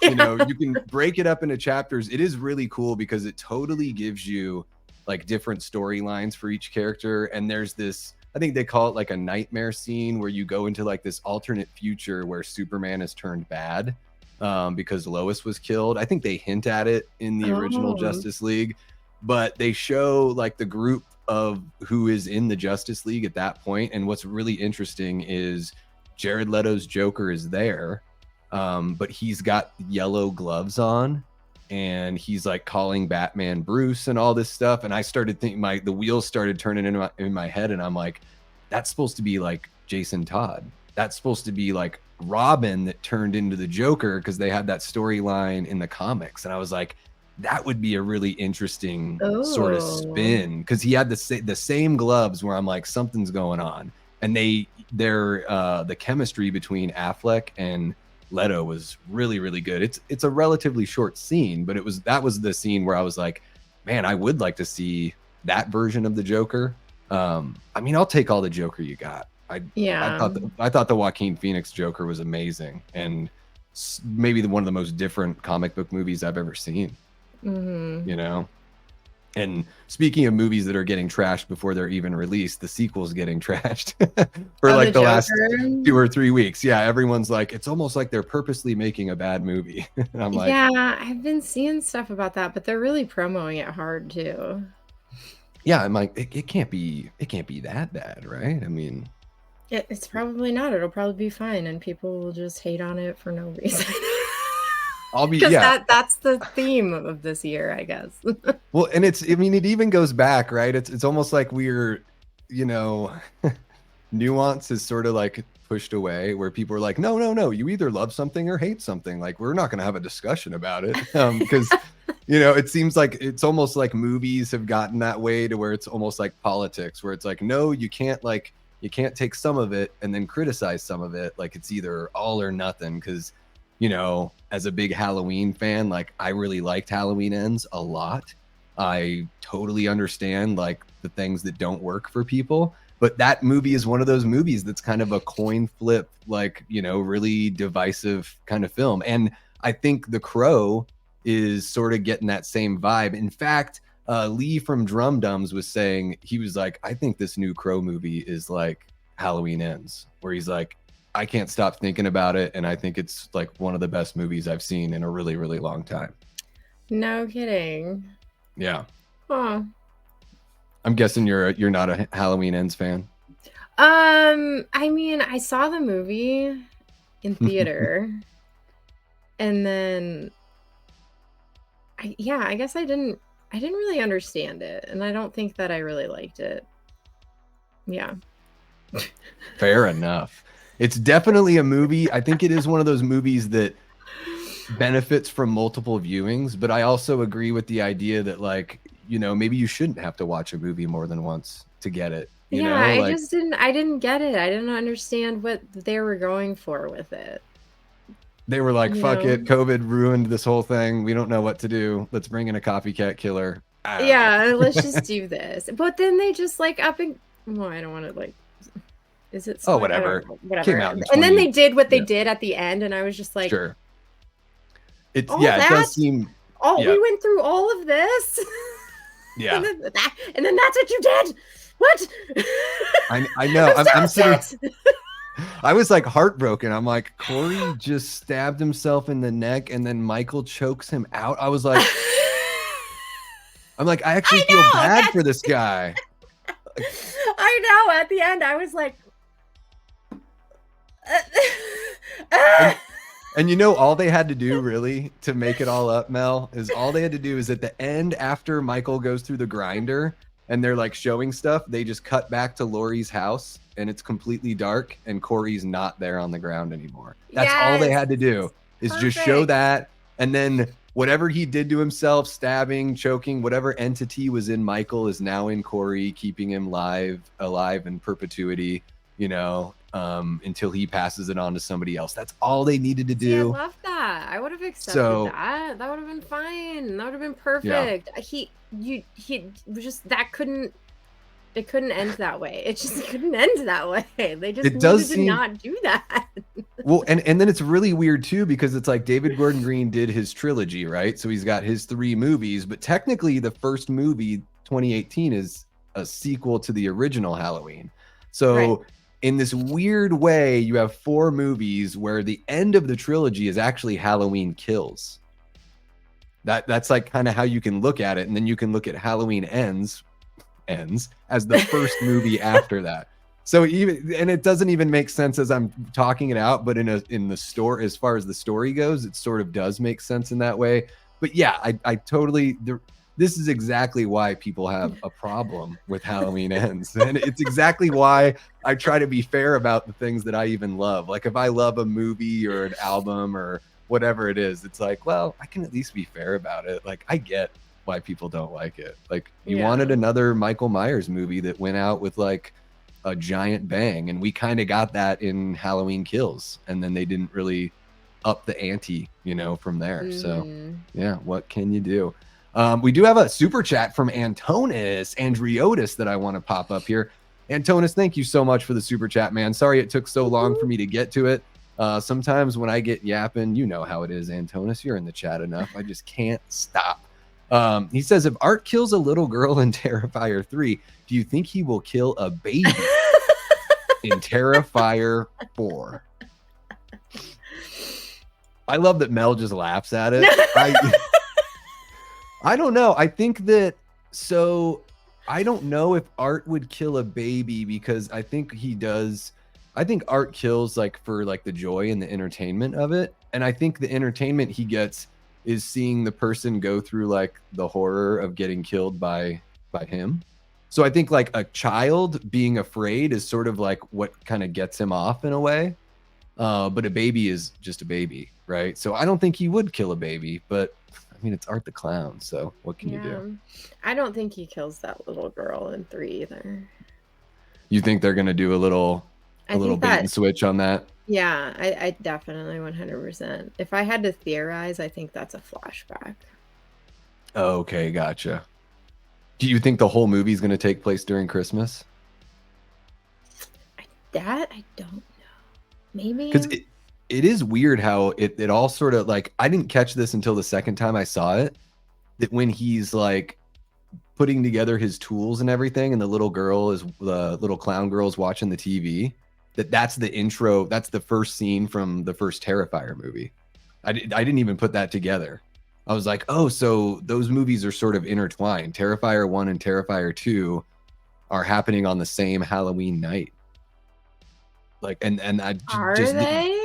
You know, you can break it up into chapters. It is really cool because it totally gives you like different storylines for each character. And there's this, I think they call it like a nightmare scene where you go into like this alternate future where Superman has turned bad because Lois was killed. I think they hint at it in the original Justice League, but they show like the group of who is in the Justice League at that point. And what's really interesting is Jared Leto's Joker is there, but he's got yellow gloves on and he's like calling Batman Bruce and all this stuff. And I started thinking the wheels started turning in my head, and I'm like, that's supposed to be like Jason Todd. That's supposed to be like Robin that turned into the Joker because they had that storyline in the comics. And I was like, that would be a really interesting sort of spin because he had the same gloves where I'm like, something's going on. And the chemistry between Affleck and Leto was really, really good. It's a relatively short scene, but that was the scene where I was like, man, I would like to see that version of the Joker. I mean, I'll take all the Joker you got. I thought the Joaquin Phoenix Joker was amazing and maybe one of the most different comic book movies I've ever seen. You know, and speaking of movies that are getting trashed before they're even released, the sequel's getting trashed for like the last 2 or 3 weeks. Yeah, everyone's like, it's almost like they're purposely making a bad movie. And I'm like, yeah, I've been seeing stuff about that, but they're really promoting it hard too. Yeah, I'm like, it can't be that bad, right? I mean, it's probably not. It'll probably be fine, and people will just hate on it for no reason. That's the theme of this year, I guess. Well, and I mean, it even goes back, right? It's almost like we're, you know, nuance is sort of like pushed away where people are like, no, you either love something or hate something. Like, we're not going to have a discussion about it because, you know, it seems like it's almost like movies have gotten that way to where it's almost like politics, where it's like, no, you can't take some of it and then criticize some of it. Like, it's either all or nothing because, you know, as a big Halloween fan, like I really liked Halloween Ends a lot. I totally understand like the things that don't work for people, but that movie is one of those movies that's kind of a coin flip, like, you know, really divisive kind of film. And I think The Crow is sort of getting that same vibe. In fact, Lee from Drum Dums was saying, he was like, I think this new Crow movie is like Halloween Ends, where he's like, I can't stop thinking about it, and I think it's like one of the best movies I've seen in a really, really long time. No kidding. Yeah. Huh. I'm guessing you're not a Halloween Ends fan. I mean, I saw the movie in theater, and then I guess I didn't really understand it, and I don't think that I really liked it. Yeah. Fair enough. It's definitely a movie. I think it is one of those movies that benefits from multiple viewings, but I also agree with the idea that, like, you know, maybe you shouldn't have to watch a movie more than once to get it. You know? I like, just didn't get it. I didn't understand what they were going for with it. They were like, fuck it. COVID ruined this whole thing. We don't know what to do. Let's bring in a copycat killer. Let's just do this. But then they just like I don't want to like, is it? Oh, whatever. Whatever. And then they did what they did at the end, and I was just like, sure. It does seem. We went through all of this. Yeah. and then that's what you did. What? I know. I'm sitting. I was like heartbroken. I'm like, Corey just stabbed himself in the neck, and then Michael chokes him out. I was like, I actually feel bad for this guy. I know. At the end, I was like, And and you know, all they had to do really to make it all up, Mel, is all they had to do is at the end after Michael goes through the grinder and they're like showing stuff, they just cut back to Laurie's house and it's completely dark and Corey's not there on the ground anymore. That's all they Yes. had to do is just show Perfect. that. And then whatever he did to himself, stabbing, choking, whatever entity was in Michael is now in Corey, keeping him alive in perpetuity, you know, until he passes it on to somebody else. That's all they needed to See, I do. love that. I would have accepted So that. That would have been fine. That would have been yeah, perfect. He just that couldn't it couldn't end that way. It just couldn't end that way. They just it does needed to seem not do that. well, and then it's really weird too because it's like David Gordon Green did his trilogy, right? So he's got his 3 movies, but technically the first movie, 2018, is a sequel to the original Halloween. So Right. in this weird way, you have 4 movies where the end of the trilogy is actually Halloween Kills. That's like kind of how you can look at it, and then you can look at Halloween Ends as the first movie after that. So even, and it doesn't even make sense as I'm talking it out, but in the story, as far as the story goes, it sort of does make sense in that way. But yeah, I totally this is exactly why people have a problem with Halloween Ends. And it's exactly why I try to be fair about the things that I even love. Like if I love a movie or an album or whatever it is, it's like, well, I can at least be fair about it. Like I get why people don't like it. Like you wanted Yeah. another Michael Myers movie that went out with like a giant bang, and we kind of got that in Halloween Kills, and then they didn't really up the ante, you know, from there. So Mhm. yeah, what can you do? We do have a super chat from Antonis Andriotis that I want to pop up here. Antonis, thank you so much for the super chat, man. Sorry it took so long for me to get to it. Sometimes when I get yapping, you know how it is, Antonis. You're in the chat enough. I just can't stop. He says, if Art kills a little girl in Terrifier 3, do you think he will kill a baby in Terrifier 4? I love that Mel just laughs at it. I don't know. I think that, so I don't know if Art would kill a baby because I think he does. I think Art kills like for like the joy and the entertainment of it. And I think the entertainment he gets is seeing the person go through like the horror of getting killed by him. So I think like a child being afraid is sort of like what kind of gets him off in a way. But a baby is just a baby, right? So I don't think he would kill a baby, but I mean, it's Art the Clown, so what can you do? I don't think he kills that little girl in 3 either. You think they're gonna do a little I think bait that and switch on that? yeah, I definitely 100%. If I had to theorize, I think that's a flashback. Okay, gotcha. Do you think the whole movie is gonna take place during Christmas? That I don't know. Maybe. Because it is weird how it all sort of like, I didn't catch this until the second time I saw it, that when he's like putting together his tools and everything, and the little clown girl is watching the TV, that's the intro, that's the first scene from the first Terrifier movie. I didn't even put that together. I was like, oh, so those movies are sort of intertwined. Terrifier 1 and Terrifier 2 are happening on the same Halloween night. Like, and I Are just didn't. they?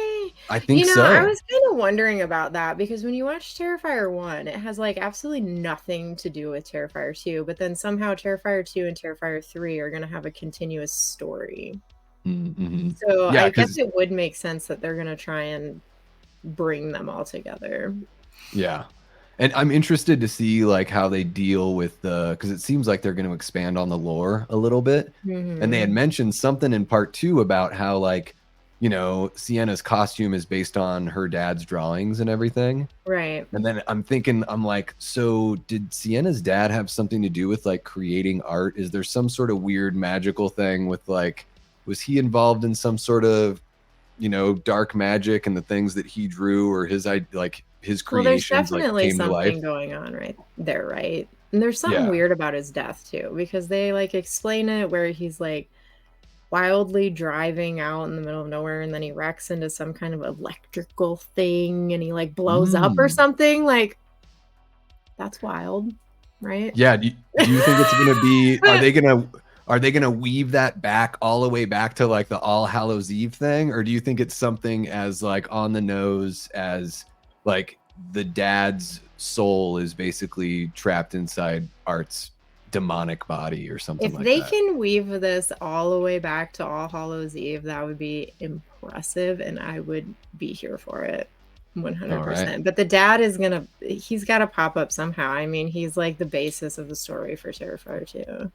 I think I so. was kind of wondering about that because when you watch Terrifier 1, it has like absolutely nothing to do with Terrifier 2, but then somehow Terrifier 2 and Terrifier 3 are going to have a continuous story. Mm-hmm. So Yeah, I guess because it would make sense that they're going to try and bring them all together. yeah, and I'm interested to see like how they deal with because it seems like they're going to expand on the lore a little bit, and they had Mhm. mentioned something in part 2 about how like, you know, Sienna's costume is based on her dad's drawings and everything. Right. And then I'm like, so did Sienna's dad have something to do with like creating art? Is there some sort of weird magical thing with like, was he involved in some sort of, you know, dark magic and the things that he drew or his Well, there's creations like definitely came to life? something going on right there, right? And there's something Yeah. weird about his death too, because they like explain it where he's like wildly driving out in the middle of nowhere and then he wrecks into some kind of electrical thing and he like blows up or Mm. something. Like, that's wild, right? Yeah. Do you think it's gonna be? Are they going to weave that back all the way back to like the All Hallows Eve thing? Or do you think it's something as like on the nose as like the dad's soul is basically trapped inside Art's demonic body or something If like they that? can weave this all the way back to All Hallows Eve, that would be impressive, and I would be here for it. 100%. All right. But the dad he's got to pop up somehow. I mean, he's like the basis of the story for Terrifier 2.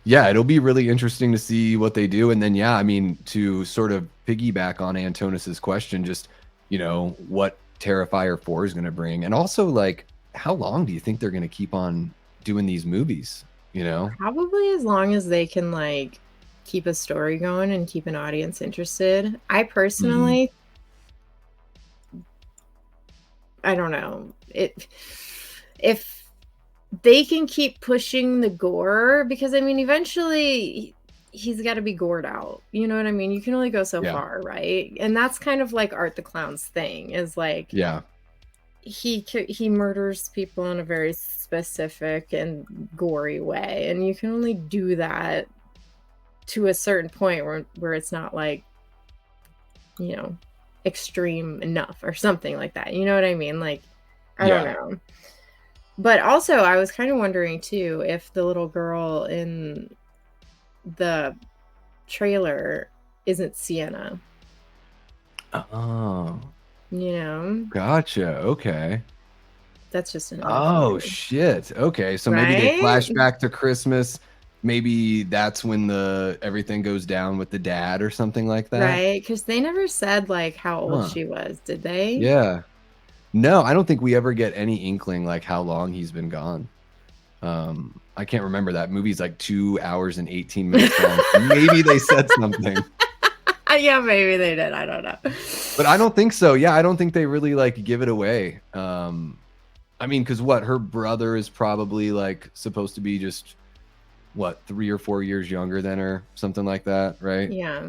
Yeah, it'll be really interesting to see what they do. And then, yeah, I mean, to sort of piggyback on Antonis's question, just, you know, what Terrifier 4 is going to bring. And also, like, how long do you think they're going to keep on doing these movies, you know? Probably as long as they can, like, keep a story going and keep an audience interested. I personally, I don't know. If they can keep pushing the gore, because I mean, eventually he's got to be gored out. You know what I mean? You can only go so far, right? And that's kind of like Art the Clown's thing, is like, Yeah. He murders people in a very specific and gory way, and you can only do that to a certain point where it's not like, you know, extreme enough or something like that. You know what I mean? Like, I don't know. But also, I was kind of wondering too if the little girl in the trailer isn't Sienna. Oh. You know? Gotcha. Okay. That's just an Oh, shit. Okay. So maybe they flash back to Christmas. Maybe that's when everything goes down with the dad or something like that. Right? Because they never said like how old she was, did they? Yeah. No, I don't think we ever get any inkling like how long he's been gone. I can't remember. That movie's like 2 hours and 18 minutes long. Maybe they said something. Yeah, maybe they did. I don't know. But I don't think so. Yeah, I don't think they really like give it away. I mean, because what, her brother is probably like supposed to be just what, 3 or 4 years younger than her, something like that, right? Yeah.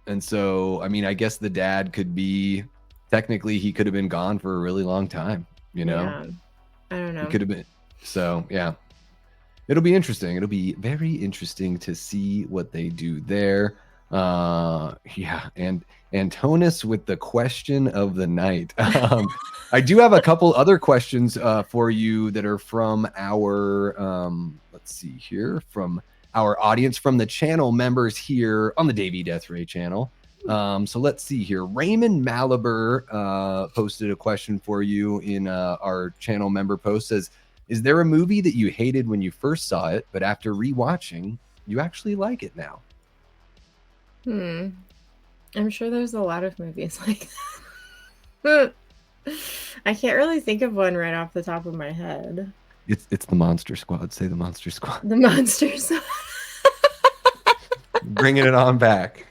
And so, I mean, I guess the dad could be, technically, he could have been gone for a really long time, you know? Yeah. I don't know. He could have been. So, yeah. It'll be interesting. It'll be very interesting to see what they do there. Yeah. And Antonis with the question of the night. I do have a couple other questions for you that are from our, let's see here, from our audience, from the channel members here on the Davey Deathray channel. So let's see here. Raymond Malaber posted a question for you in our channel member post. Says, is there a movie that you hated when you first saw it, but after rewatching, you actually like it now? I'm sure there's a lot of movies like that. I can't really think of one right off the top of my head. It's the Monster Squad. Say the Monster Squad. The Monsters. Bringing it on back.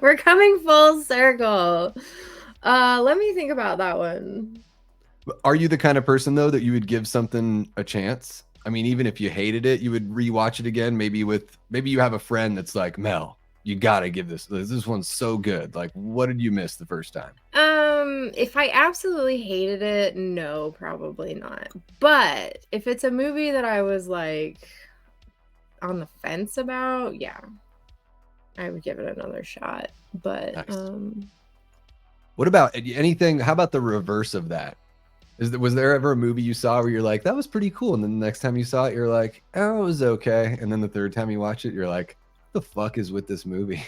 We're coming full circle. Let me think about that one. Are you the kind of person, though, that you would give something a chance? I mean, even if you hated it, you would rewatch it again. Maybe you have a friend that's like, Mel, you gotta give this one's so good. Like, what did you miss the first time? If I absolutely hated it, no, probably not. But if it's a movie that I was like on the fence about, yeah, I would give it another shot. But nice. What about anything? How about the reverse of that? Was there ever a movie you saw where you're like, that was pretty cool, and then the next time you saw it, you're like, oh, it was okay, and then the third time you watch it, you're like, what the fuck is with this movie?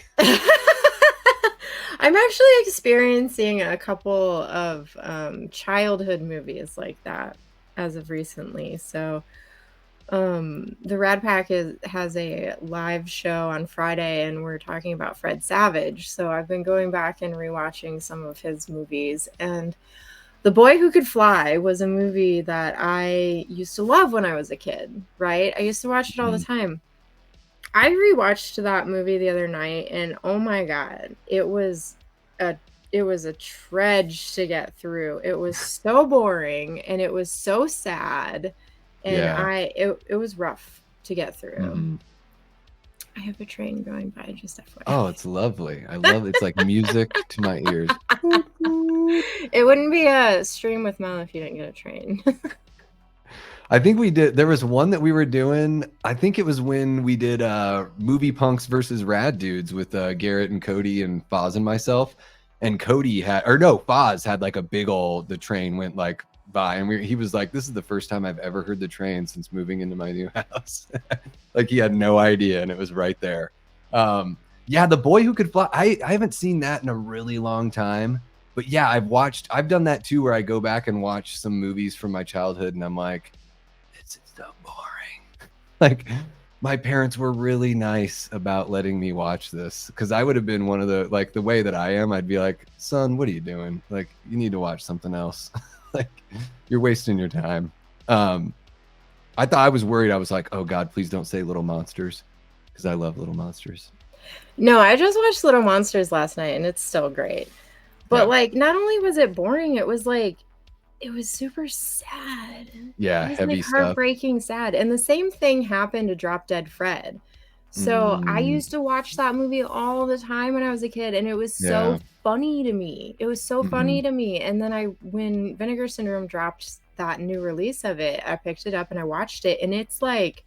I'm actually experiencing a couple of childhood movies like that as of recently. So the Rad Pack has a live show on Friday, and we're talking about Fred Savage. So I've been going back and rewatching some of his movies, and The Boy Who Could Fly was a movie that I used to love when I was a kid, right? I used to watch it all the time. I rewatched that movie the other night, and oh my God, it was a trudge to get through. It was so boring, and it was so sad, and it was rough to get through. I have a train going by, just FYI. Oh, it's lovely. I love it. It's like music to my ears. It wouldn't be a stream with Mel if you didn't get a train. I think we did. There was one that we were doing. I think it was when we did Movie Punks versus Rad Dudes with Garrett and Cody and Foz and myself. And Cody had, or no, Foz had like a big old, the train went like by, and he was like, "This is the first time I've ever heard the train since moving into my new house." Like he had no idea, and it was right there. Yeah, The Boy Who Could Fly. I haven't seen that in a really long time. But yeah, I've done that too, where I go back and watch some movies from my childhood, and I'm like, it's so boring. Like my parents were really nice about letting me watch this, because I would have been one of the, like, the way that I am, I'd be like, son, what are you doing? Like, you need to watch something else. Like, you're wasting your time. I thought, I was worried. I was like, oh God, please don't say Little Monsters, because I love Little Monsters. No, I just watched Little Monsters last night and it's still great. But like, not only was it boring, it was like, it was super sad. Yeah, it was heavy like stuff. Heartbreaking sad. And the same thing happened to Drop Dead Fred. So I used to watch that movie all the time when I was a kid, and it was so funny to me. It was so funny to me. And then when Vinegar Syndrome dropped that new release of it, I picked it up and I watched it, and it's like,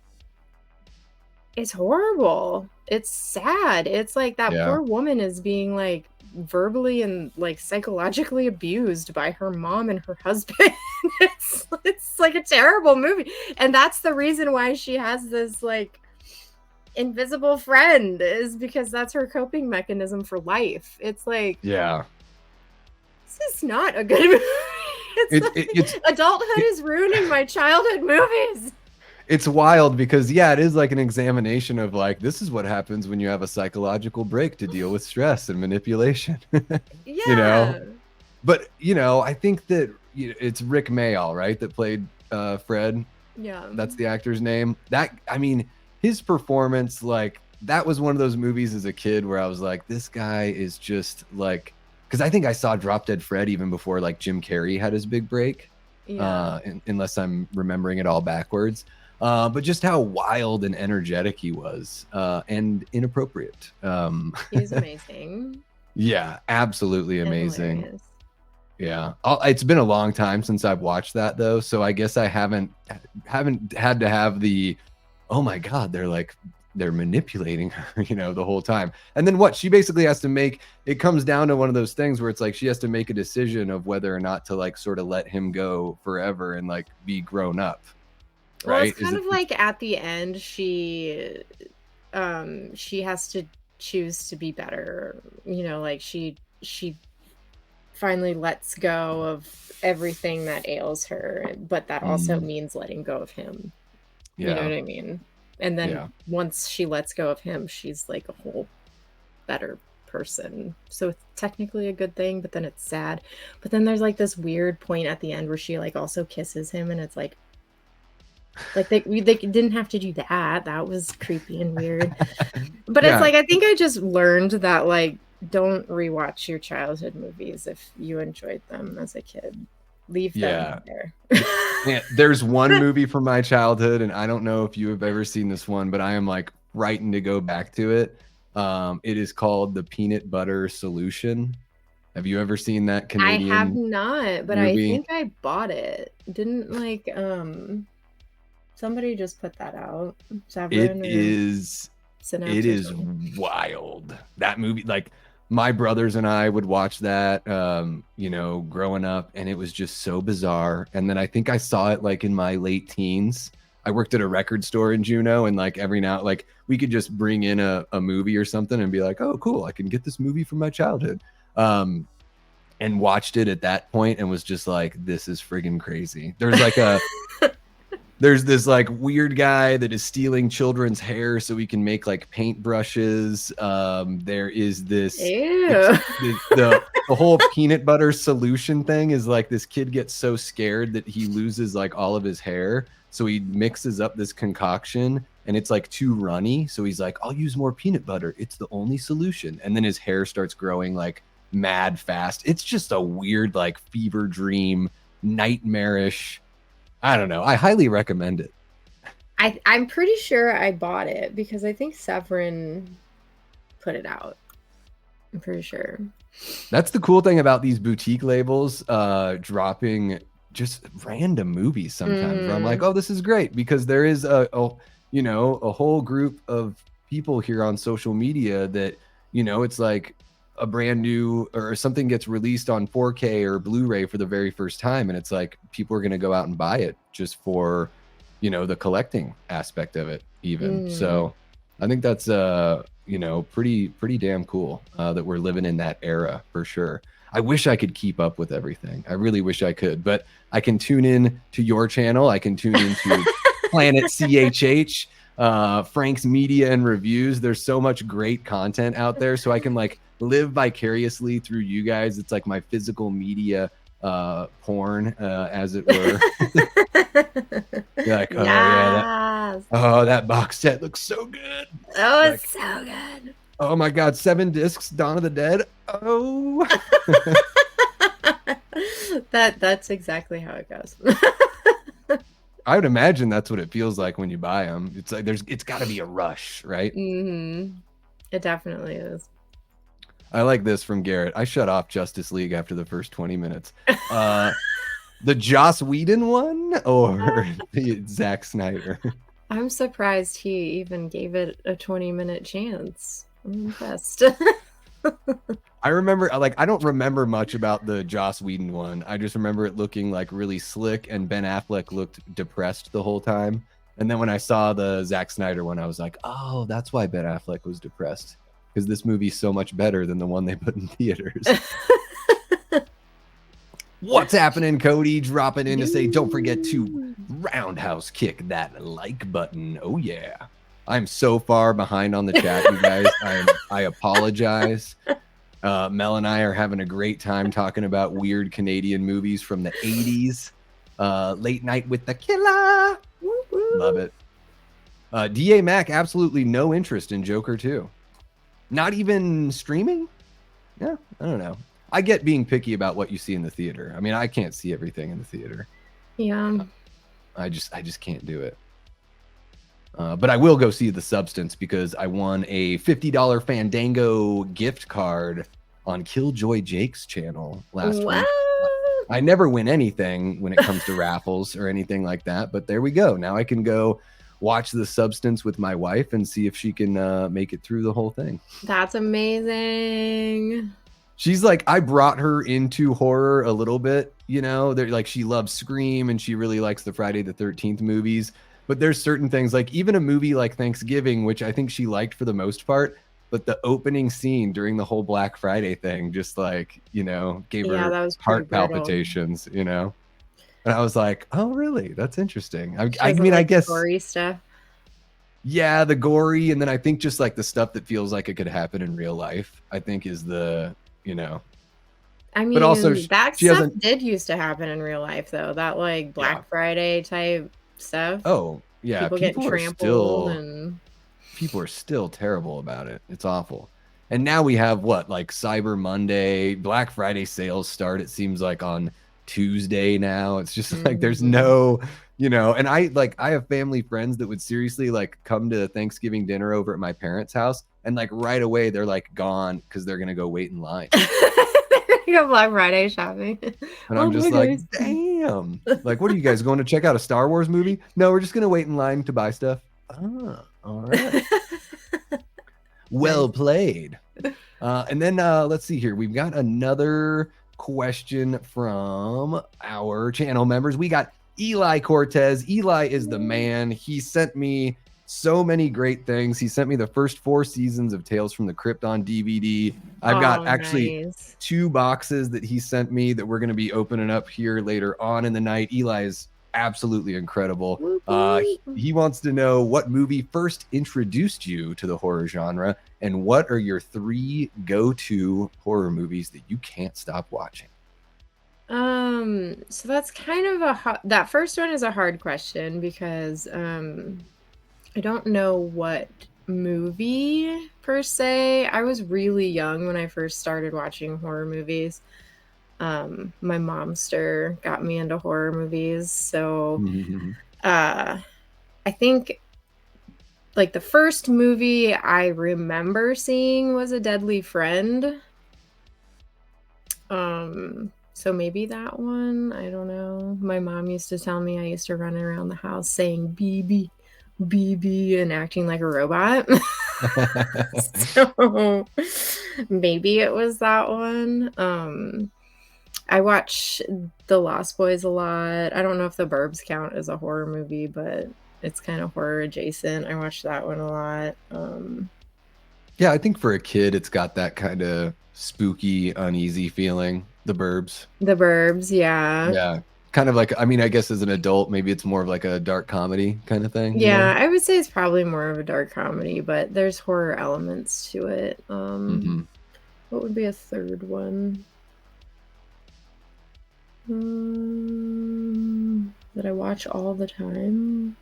it's horrible. It's sad. It's like that poor woman is being like verbally and like psychologically abused by her mom and her husband. It's like a terrible movie. And that's the reason why she has this like invisible friend, is because that's her coping mechanism for life. It's like, this is not a good movie. It's adulthood is ruining my childhood movies. It's wild because, yeah, it is like an examination of like, this is what happens when you have a psychological break to deal with stress and manipulation. You know, but you know, I think that it's Rick Mayall, right, that played Fred. Yeah, that's the actor's name. That, I mean, his performance, like, that was one of those movies as a kid where I was like, this guy is just like, because I think I saw Drop Dead Fred even before like Jim Carrey had his big break. Unless I'm remembering it all backwards. But just how wild and energetic he was, and inappropriate. He's amazing. Yeah, absolutely amazing. Yeah, it's been a long time since I've watched that though, so I guess I haven't had to have the, oh my God, they're manipulating her, you know, the whole time. And then what she basically has to make, it comes down to one of those things where it's like she has to make a decision of whether or not to like sort of let him go forever and like be grown up. Well, right? It's kind of like at the end, she has to choose to be better. You know, like she finally lets go of everything that ails her, but that also means letting go of him. You know what I mean? And then once she lets go of him, she's like a whole better person. So it's technically a good thing, but then it's sad. But then there's like this weird point at the end where she like also kisses him, and it's like they didn't have to do that. That was creepy and weird. But it's like, I think I just learned that like, don't rewatch your childhood movies if you enjoyed them as a kid. Leave them there. There's one movie from my childhood, and I don't know if you have ever seen this one, but I am like frightened to go back to it. It is called The Peanut Butter Solution. Have you ever seen that Canadian I have not, but movie? I think I bought it. Didn't like somebody just put that out? It is wild. That movie, like, my brothers and I would watch that, you know, growing up, and it was just so bizarre. And then I think I saw it like in my late teens. I worked at a record store in Juneau, and like every now, like we could just bring in a movie or something and be like, oh, cool, I can get this movie from my childhood. And watched it at that point and was just like, this is friggin' crazy. There's like there's this like weird guy that is stealing children's hair so he can make like paintbrushes. There is this, the whole peanut butter solution thing is like, this kid gets so scared that he loses like all of his hair. So he mixes up this concoction, and it's like too runny. So he's like, I'll use more peanut butter. It's the only solution. And then his hair starts growing like mad fast. It's just a weird, like fever dream, nightmarish. I don't know. I highly recommend it. I'm pretty sure I bought it because I think Severin put it out. I'm pretty sure. That's the cool thing about these boutique labels dropping just random movies sometimes where I'm like, Mhm. oh, this is great, because there is a whole group of people here on social media that, it's like a brand new or something gets released on 4K or Blu-ray for the very first time, and it's like people are going to go out and buy it just for, the collecting aspect of it even. Mm. So I think that's pretty damn cool that we're living in that era for sure. I wish I could keep up with everything. I really wish I could, but I can tune in to your channel. I can tune into Planet CHH, Frank's Media and Reviews. There's so much great content out there, so I can like live vicariously through you guys. It's like my physical media porn, as it were. You're like, oh yeah, Yes. that box set looks so good. Oh, Like, it's so good. oh my God, 7 discs, Dawn of the Dead. Oh. That's exactly how it goes. I would imagine that's what it feels like when you buy them. It's like it's got to be a rush, right? Mm-hmm. It definitely is. I like this from Garrett. I shut off Justice League after the first 20 minutes. The Joss Whedon one or the Zack Snyder? I'm surprised he even gave it a 20-minute chance. I'm impressed. I remember, like, I don't remember much about the Joss Whedon one. I just remember it looking like really slick, and Ben Affleck looked depressed the whole time. And then when I saw the Zack Snyder one, I was like, oh, that's why Ben Affleck was depressed, because this movie's so much better than the one they put in theaters. What's happening, Cody? Dropping in to say, don't forget to roundhouse kick that like button. Oh, yeah. I'm so far behind on the chat, you guys. I apologize. Mel and I are having a great time talking about weird Canadian movies from the 80s. Late Night with the Killer. Love it. D.A. Mac, absolutely no interest in Joker 2. Not even streaming? Yeah, I don't know. I get being picky about what you see in the theater. I mean, I can't see everything in the theater. Yeah. I just can't do it. But I will go see The Substance because I won a $50 Fandango gift card on Killjoy Jake's channel last What? week. I never win anything when it comes to raffles or anything like that, but there we go. Now I can go watch The Substance with my wife and see if she can make it through the whole thing. That's amazing. She's like, I brought her into horror a little bit, they're like, she loves Scream and she really likes the Friday the 13th movies. But there's certain things, like even a movie like Thanksgiving, which I think she liked for the most part, but the opening scene during the whole Black Friday thing just like, gave Yeah, her that was pretty heart brutal. palpitations, And I was like, oh, really? That's interesting. I Doesn't mean, I like guess, gory stuff. yeah, the gory. And then I think just like the stuff that feels like it could happen in real life, I think is the, I but also mean, that she stuff hasn't. did used to happen in real life, though. That like Yeah. Black Friday type stuff. Oh, yeah. People getting trampled and people are still terrible about it. It's awful. And now we have what, like Cyber Monday, Black Friday sales start, it seems like on Tuesday now. It's just like there's no, and I have family friends that would seriously like come to Thanksgiving dinner over at my parents' house and like right away they're like gone because they're gonna go wait in line. go Black Friday shopping. And I'm just like, damn. Like, what are you guys going to check out a Star Wars movie? No, we're just gonna wait in line to buy stuff. Oh, all right. Well played. And then let's see here. We've got another question from our channel members. We got Eli Cortez. Eli is the man. He sent me so many great things. He sent me the first 4 seasons of Tales from the Crypt on DVD. I've got actually 2 boxes that he sent me that we're going to be opening up here later on in the night. Eli is absolutely incredible. He wants to know what movie first introduced you to the horror genre, and what are your 3 go-to horror movies that you can't stop watching? So that's kind of that first one is a hard question because I don't know what movie per se. I was really young when I first started watching horror movies. My momster got me into horror movies, so I think like the first movie I remember seeing was A Deadly Friend. So maybe that one. I don't know. My mom used to tell me I used to run around the house saying BB, BB, and acting like a robot. So maybe it was that one. I watch The Lost Boys a lot. I don't know if The Burbs count as a horror movie, but it's kind of horror adjacent. I watch that one a lot. Yeah, I think for a kid, it's got that kind of spooky, uneasy feeling. The Burbs. The Burbs, yeah. Yeah. Kind of like, I mean, I guess as an adult, maybe it's more of like a dark comedy kind of thing, you Yeah, know? I would say it's probably more of a dark comedy, but there's horror elements to it. Hmm. What would be a third one? That I watch all the time.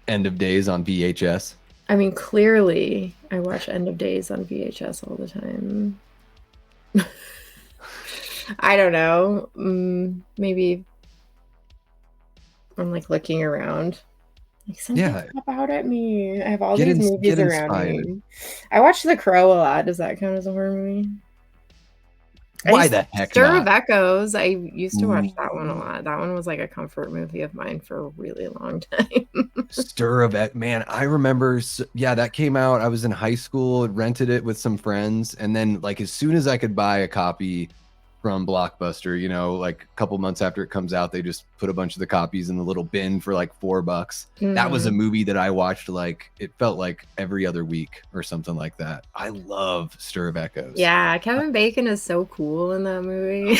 End of Days on VHS. I mean, clearly, I watch End of Days on VHS all the time. I don't know. Maybe I'm like looking around. Like something Yeah, pop out at me. I have all get these in, movies get around inspired. me. I watch The Crow a lot. Does that count as a horror movie? Why the heck Stir of not? Echoes. I used to watch that one a Ooh, lot. That one was like a comfort movie of mine for a really long time. Stir of it, man. I remember, yeah, that came out. I was in high school, rented it with some friends, and then like as soon as I could buy a copy from Blockbuster, you know, like a couple months after it comes out, they just put a bunch of the copies in the little bin for like $4. That was a Mhm. movie that I watched like it felt like every other week or something like that. I love Stir of Echoes. Yeah, Kevin Bacon is so cool in that movie.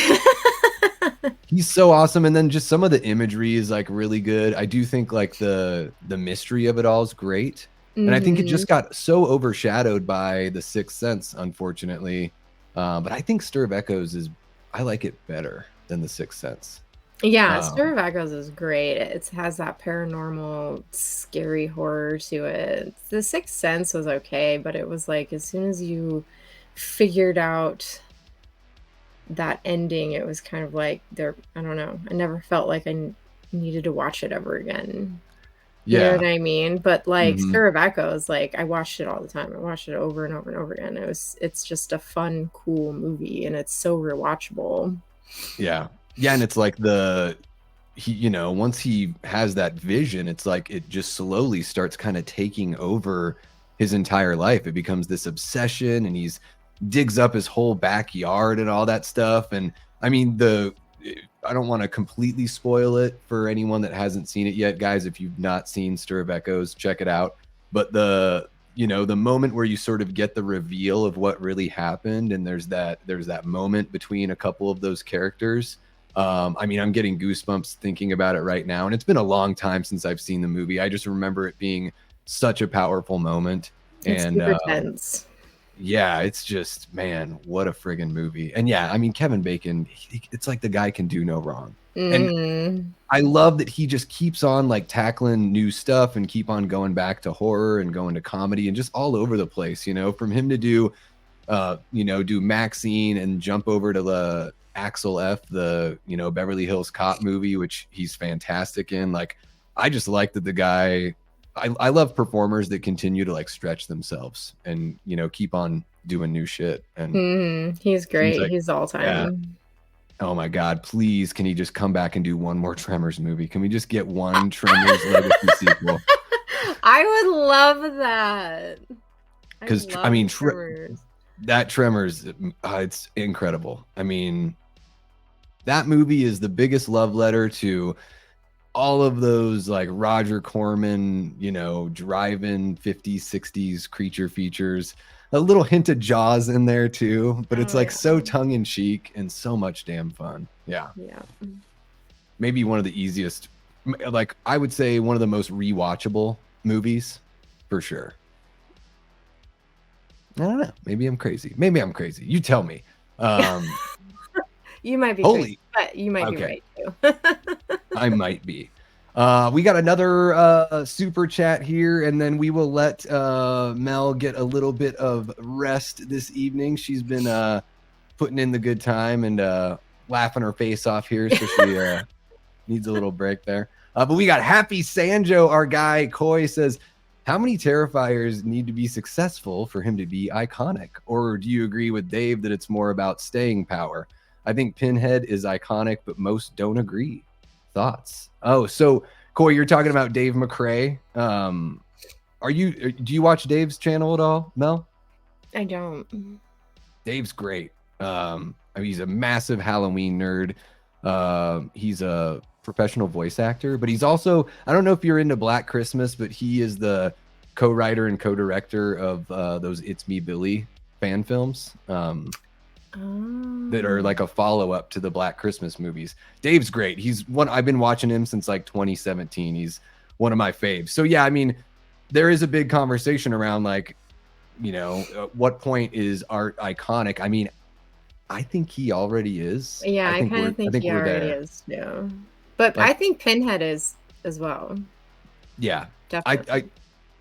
He's so awesome, and then just some of the imagery is like really good. I do think like the mystery of it all is great, and I think it Mhm. just got so overshadowed by The Sixth Sense, unfortunately. But I think Stir of Echoes is I like it better than The Sixth Sense. Yeah, Stir Um, of Echoes is great. It has that paranormal, scary horror to it. The Sixth Sense was okay, but it was like as soon as you figured out that ending, it was kind of like there I don't know. I never felt like needed to watch it ever again. You know yeah. what I mean? But like Hmm. Stir of Echoes, like I watched it all the time. I watched it over and over and over again. It's just a fun, cool movie and it's so rewatchable. Yeah. Yeah, and it's like he, you know, once he has that vision, it's like it just slowly starts kind of taking over his entire life. It becomes this obsession, and he's digs up his whole backyard and all that stuff. And I mean, I don't want to completely spoil it for anyone that hasn't seen it yet, guys. If you've not seen Stir of Echoes, check it out. But you know, the moment where you sort of get the reveal of what really happened, and there's that moment between a couple of those characters. I mean, I'm getting goosebumps thinking about it right now, and it's been a long time since I've seen the movie. I just remember it being such a powerful moment, It's and super tense. yeah, it's just, man, what a friggin' movie. And yeah, I mean, Kevin Bacon, it's like the guy can do no wrong. And Mhm. I love that he just keeps on like tackling new stuff and keep on going back to horror and going to comedy and just all over the place, you know, from him to do you know, do Maxine and jump over to the Axel F, the, you know, Beverly Hills Cop movie, which he's fantastic in. Like, I just like that the guy, I love performers that continue to like stretch themselves and, you know, keep on doing new shit. And Mhm. He's seems great. like, He's all yeah. time. Oh my God, please, can he just come back and do one more Tremors movie? Can we just get one Tremors legacy sequel? I would love that. I Because, I love mean, Tremors. that Tremors, it's incredible. I mean, that movie is the biggest love letter to all of those like Roger Corman, you know, driving 50s, 60s creature features. A little hint of Jaws in there too, but it's Oh, like yeah. so tongue in cheek and so much damn fun. Yeah. Yeah. Maybe one of the easiest, like I would say one of the most rewatchable movies for sure. I don't know. Maybe I'm crazy. Maybe I'm crazy. You tell me. Um, You might be crazy, holy, but you might be okay. right too. I might be. We got another super chat here, and then we will let Mel get a little bit of rest this evening. She's been putting in the good time and laughing her face off here, so she needs a little break there. But we got Happy Sanjo, our guy. Coy says, How many Terrifiers need to be successful for him to be iconic? Or do you agree with Dave that it's more about staying power? I think Pinhead is iconic, but most don't agree. Thoughts? Oh, so Coy, you're talking about Dave McRae. Do you watch Dave's channel at all, Mel? I don't. Dave's great. He's a massive Halloween nerd. He's a professional voice actor, but he's also, I don't know if you're into Black Christmas, but he is the co-writer and co-director of those It's Me Billy fan films that are like a follow-up to the Black Christmas movies. Dave's great. I've been watching him since like 2017. He's one of my faves. So yeah, I mean, there is a big conversation around like, you know, what point is art iconic? I mean, I think he already is. Yeah, I kind of think he already is. Yeah, but like, I think Pinhead is as well. Yeah, definitely.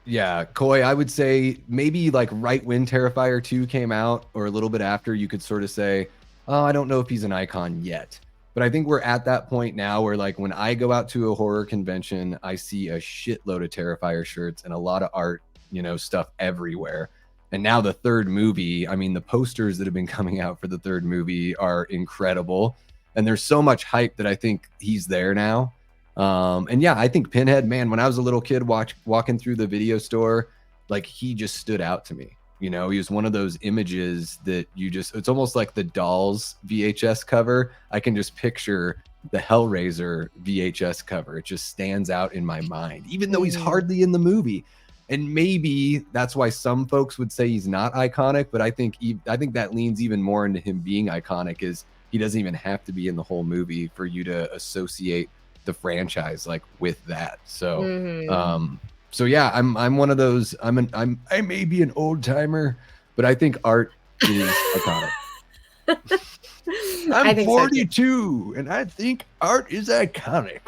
Yeah, Coy, I would say maybe like right when Terrifier 2 came out, or a little bit after, you could sort of say, oh, I don't know if he's an icon yet. But I think we're at that point now where, like, when I go out to a horror convention, I see a shitload of Terrifier shirts and a lot of art, you know, stuff everywhere. And now the third movie, I mean, the posters that have been coming out for the third movie are incredible. And there's so much hype that I think he's there now. And yeah, I think Pinhead, man, when I was a little kid walking through the video store, like, he just stood out to me. You know, he was one of those images that it's almost like the Dolls VHS cover. I can just picture the Hellraiser VHS cover. It just stands out in my mind, even though he's hardly in the movie. And maybe that's why some folks would say he's not iconic, but I think that leans even more into him being iconic, is he doesn't even have to be in the whole movie for you to associate the franchise like with that. So so yeah, I'm one of those. I may be an old timer, but I think art is iconic. I'm 42, so and I think art is iconic.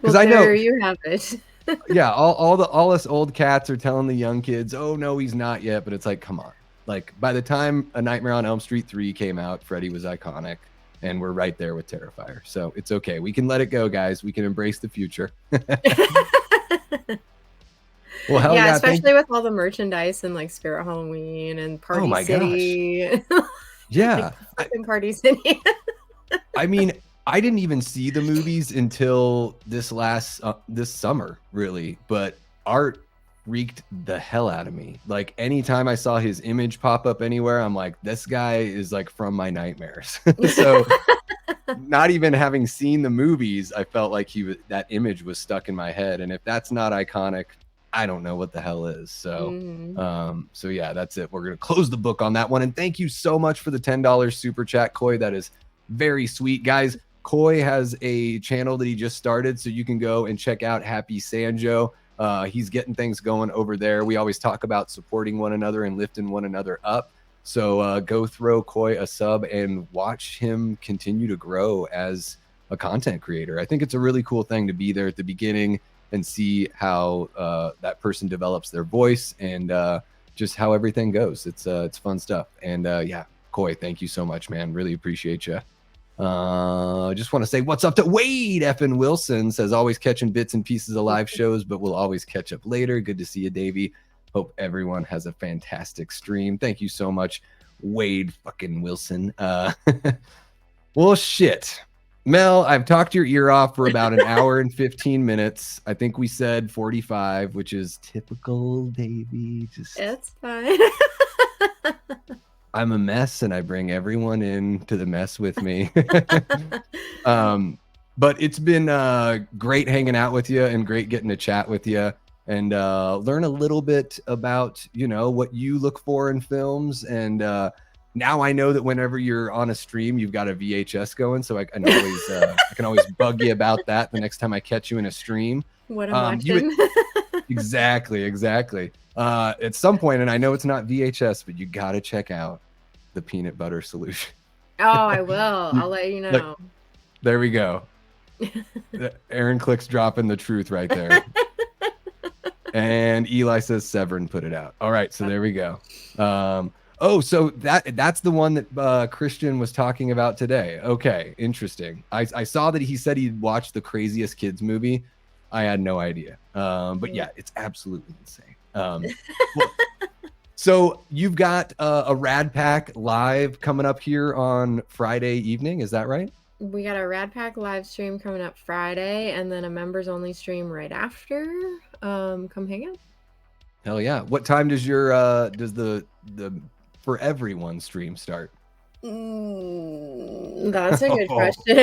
Well, I know you have it. Yeah, all us old cats are telling the young kids, oh no, he's not yet. But it's like, come on. Like, by the time A Nightmare on Elm Street 3 came out, Freddy was iconic, and we're right there with Terrifier. So it's okay. We can let it go, guys. We can embrace the future. Well, hell yeah, especially with all the merchandise and like Spirit Halloween and Party City. Yeah. Like, Party City. I mean, I didn't even see the movies until this summer, really, but art freaked the hell out of me. Like, anytime I saw his image pop up anywhere, I'm like, this guy is like from my nightmares. So not even having seen the movies, I felt like that image was stuck in my head. And if that's not iconic, I don't know what the hell is. So so yeah, that's it. We're gonna close the book on that one. And thank you so much for the $10 super chat, Coy. That is very sweet, guys. Coy has a channel that he just started, so you can go and check out Happy Sanjo. He's getting things going over there. We always talk about supporting one another and lifting one another up. So go throw Coy a sub and watch him continue to grow as a content creator. I think it's a really cool thing to be there at the beginning and see how that person develops their voice and just how everything goes. It's fun stuff. And yeah, Coy, thank you so much, man. Really appreciate you. I just want to say what's up to Wade Effin Wilson. Says, always catching bits and pieces of live shows, but we'll always catch up later. Good to see you, Davey. Hope everyone has a fantastic stream. Thank you so much, Wade fucking Wilson. Well, shit. Mel, I've talked your ear off for about an hour and 15 minutes. I think we said 45, which is typical Davey. It's fine. I'm a mess, and I bring everyone into the mess with me. But it's been great hanging out with you and great getting to chat with you and learn a little bit about, you know, what you look for in films. And now I know that whenever you're on a stream, you've got a VHS going, so I can always bug you about that the next time I catch you in a stream. What I'm watching. Exactly. At some point, and I know it's not VHS, but you got to check out the peanut butter solution. Oh, I will. I'll let you know. Look, there we go. Aaron Click's dropping the truth right there. And Eli says Severin put it out. All right, so there we go. So that's the one that Christian was talking about today. Okay, interesting. I saw that he said he'd watched the Craziest Kids movie. I had no idea. But yeah, it's absolutely insane. Well, so you've got a Rad Pack live coming up here on Friday evening. Is that right? We got a Rad Pack live stream coming up Friday, and then a members only stream right after. Come hang out. Hell yeah. What time does your does the for everyone stream start? That's a good question.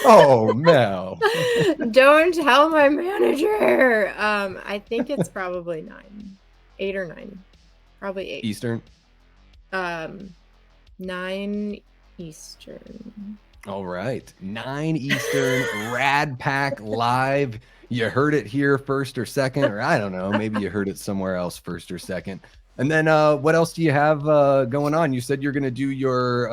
Oh, Mel. Don't tell my manager. I think it's probably 8 or 9. Probably 8. Eastern? 9 Eastern. All right. 9 Eastern, Rad Pack live. You heard it here first or second, or I don't know. Maybe you heard it somewhere else first or second. And then what else do you have going on? You said you're going to do your,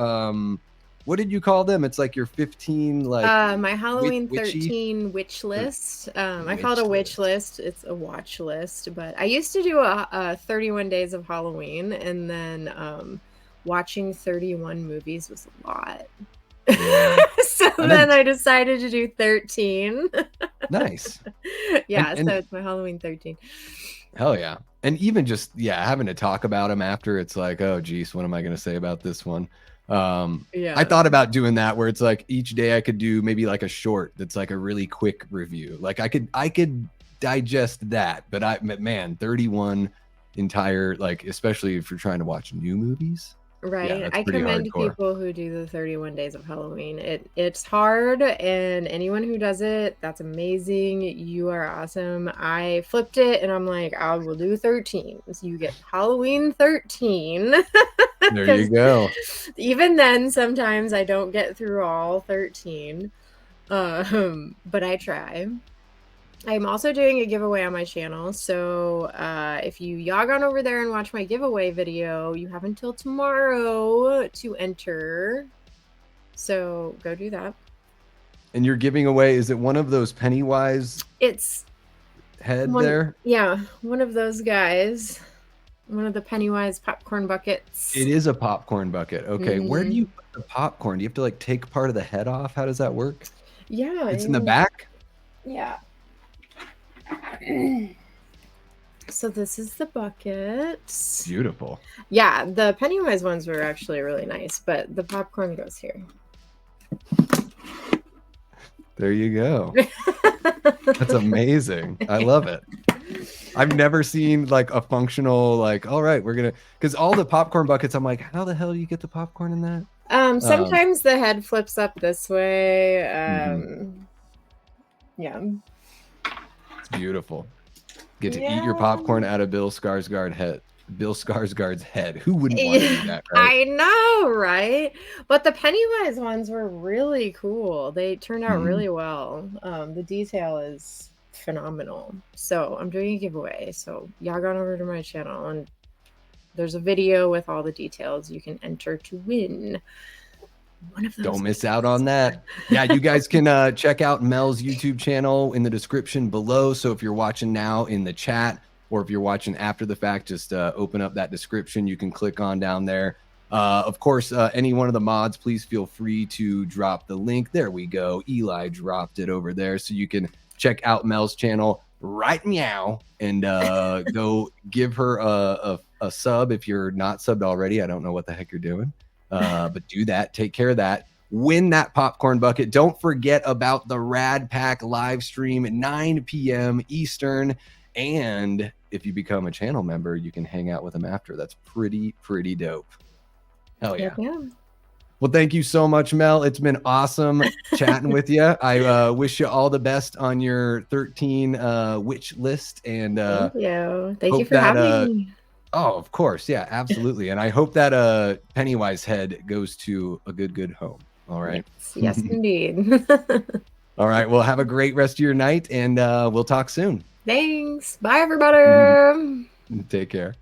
what did you call them? It's like your 15, like. My Halloween 13 witch list. I call it a witch list. It's a watch list. But I used to do a 31 days of Halloween, and then watching 31 movies was a lot. Yeah. So then I decided to do 13. Nice. Yeah, so it's my Halloween 13. Hell yeah. And even just, having to talk about them after, it's like, oh, geez, what am I going to say about this one? I thought about doing that where it's like each day I could do maybe like a short that's like a really quick review. Like I could digest that, but man, 31 entire, like, especially if you're trying to watch new movies. Right. Yeah, I commend people who do the 31 days of Halloween. It's hard, and anyone who does it, that's amazing. You are awesome. I flipped it and I'm like, I will do 13. So you get Halloween 13. There you go. Even then, sometimes I don't get through all 13. But I try. I'm also doing a giveaway on my channel, so if you log on over there and watch my giveaway video, you have until tomorrow to enter. So go do that. And you're giving away, is it one of those Pennywise? It's head there? Yeah, one of those guys. One of the Pennywise popcorn buckets. It is a popcorn bucket. Okay, where do you put the popcorn? Do you have to like take part of the head off? How does that work? Yeah. It's in the back? Yeah. So this is the bucket. Beautiful. Yeah, the Pennywise ones were actually really nice, but the popcorn goes here. There you go. That's amazing. I love it. I've never seen like a functional, like, all right, we're gonna, because all the popcorn buckets, I'm like, how the hell do you get the popcorn in that? Sometimes the head flips up this way. Yeah. It's beautiful. Get to eat your popcorn out of Bill Skarsgård's head. Who wouldn't want to do that, right? I know, right? But the Pennywise ones were really cool. They turned out really well. The detail is phenomenal. So I'm doing a giveaway. So y'all go over to my channel, and there's a video with all the details. You can enter to win one of those. Don't miss out on that. Yeah, you guys can check out Mel's YouTube channel in the description below. So if you're watching now in the chat, or if you're watching after the fact, just open up that description. You can click on down there. Of course, any one of the mods, please feel free to drop the link. There we go. Eli dropped it over there. So you can check out Mel's channel right meow and go give her a sub if you're not subbed already. I don't know what the heck you're doing. But do that. Take care of that. Win that popcorn bucket. Don't forget about the Rad Pack live stream at 9 p.m. Eastern. And if you become a channel member, you can hang out with them after. That's pretty dope. Hell yeah. Well, thank you so much, Mel. It's been awesome chatting with you. I wish you all the best on your 13 witch list. And thank you. Thank you for having me. Oh, of course. Yeah, absolutely. And I hope that Pennywise head goes to a good home. All right. Yes indeed. All right. Well, have a great rest of your night, and we'll talk soon. Thanks. Bye, everybody. Take care.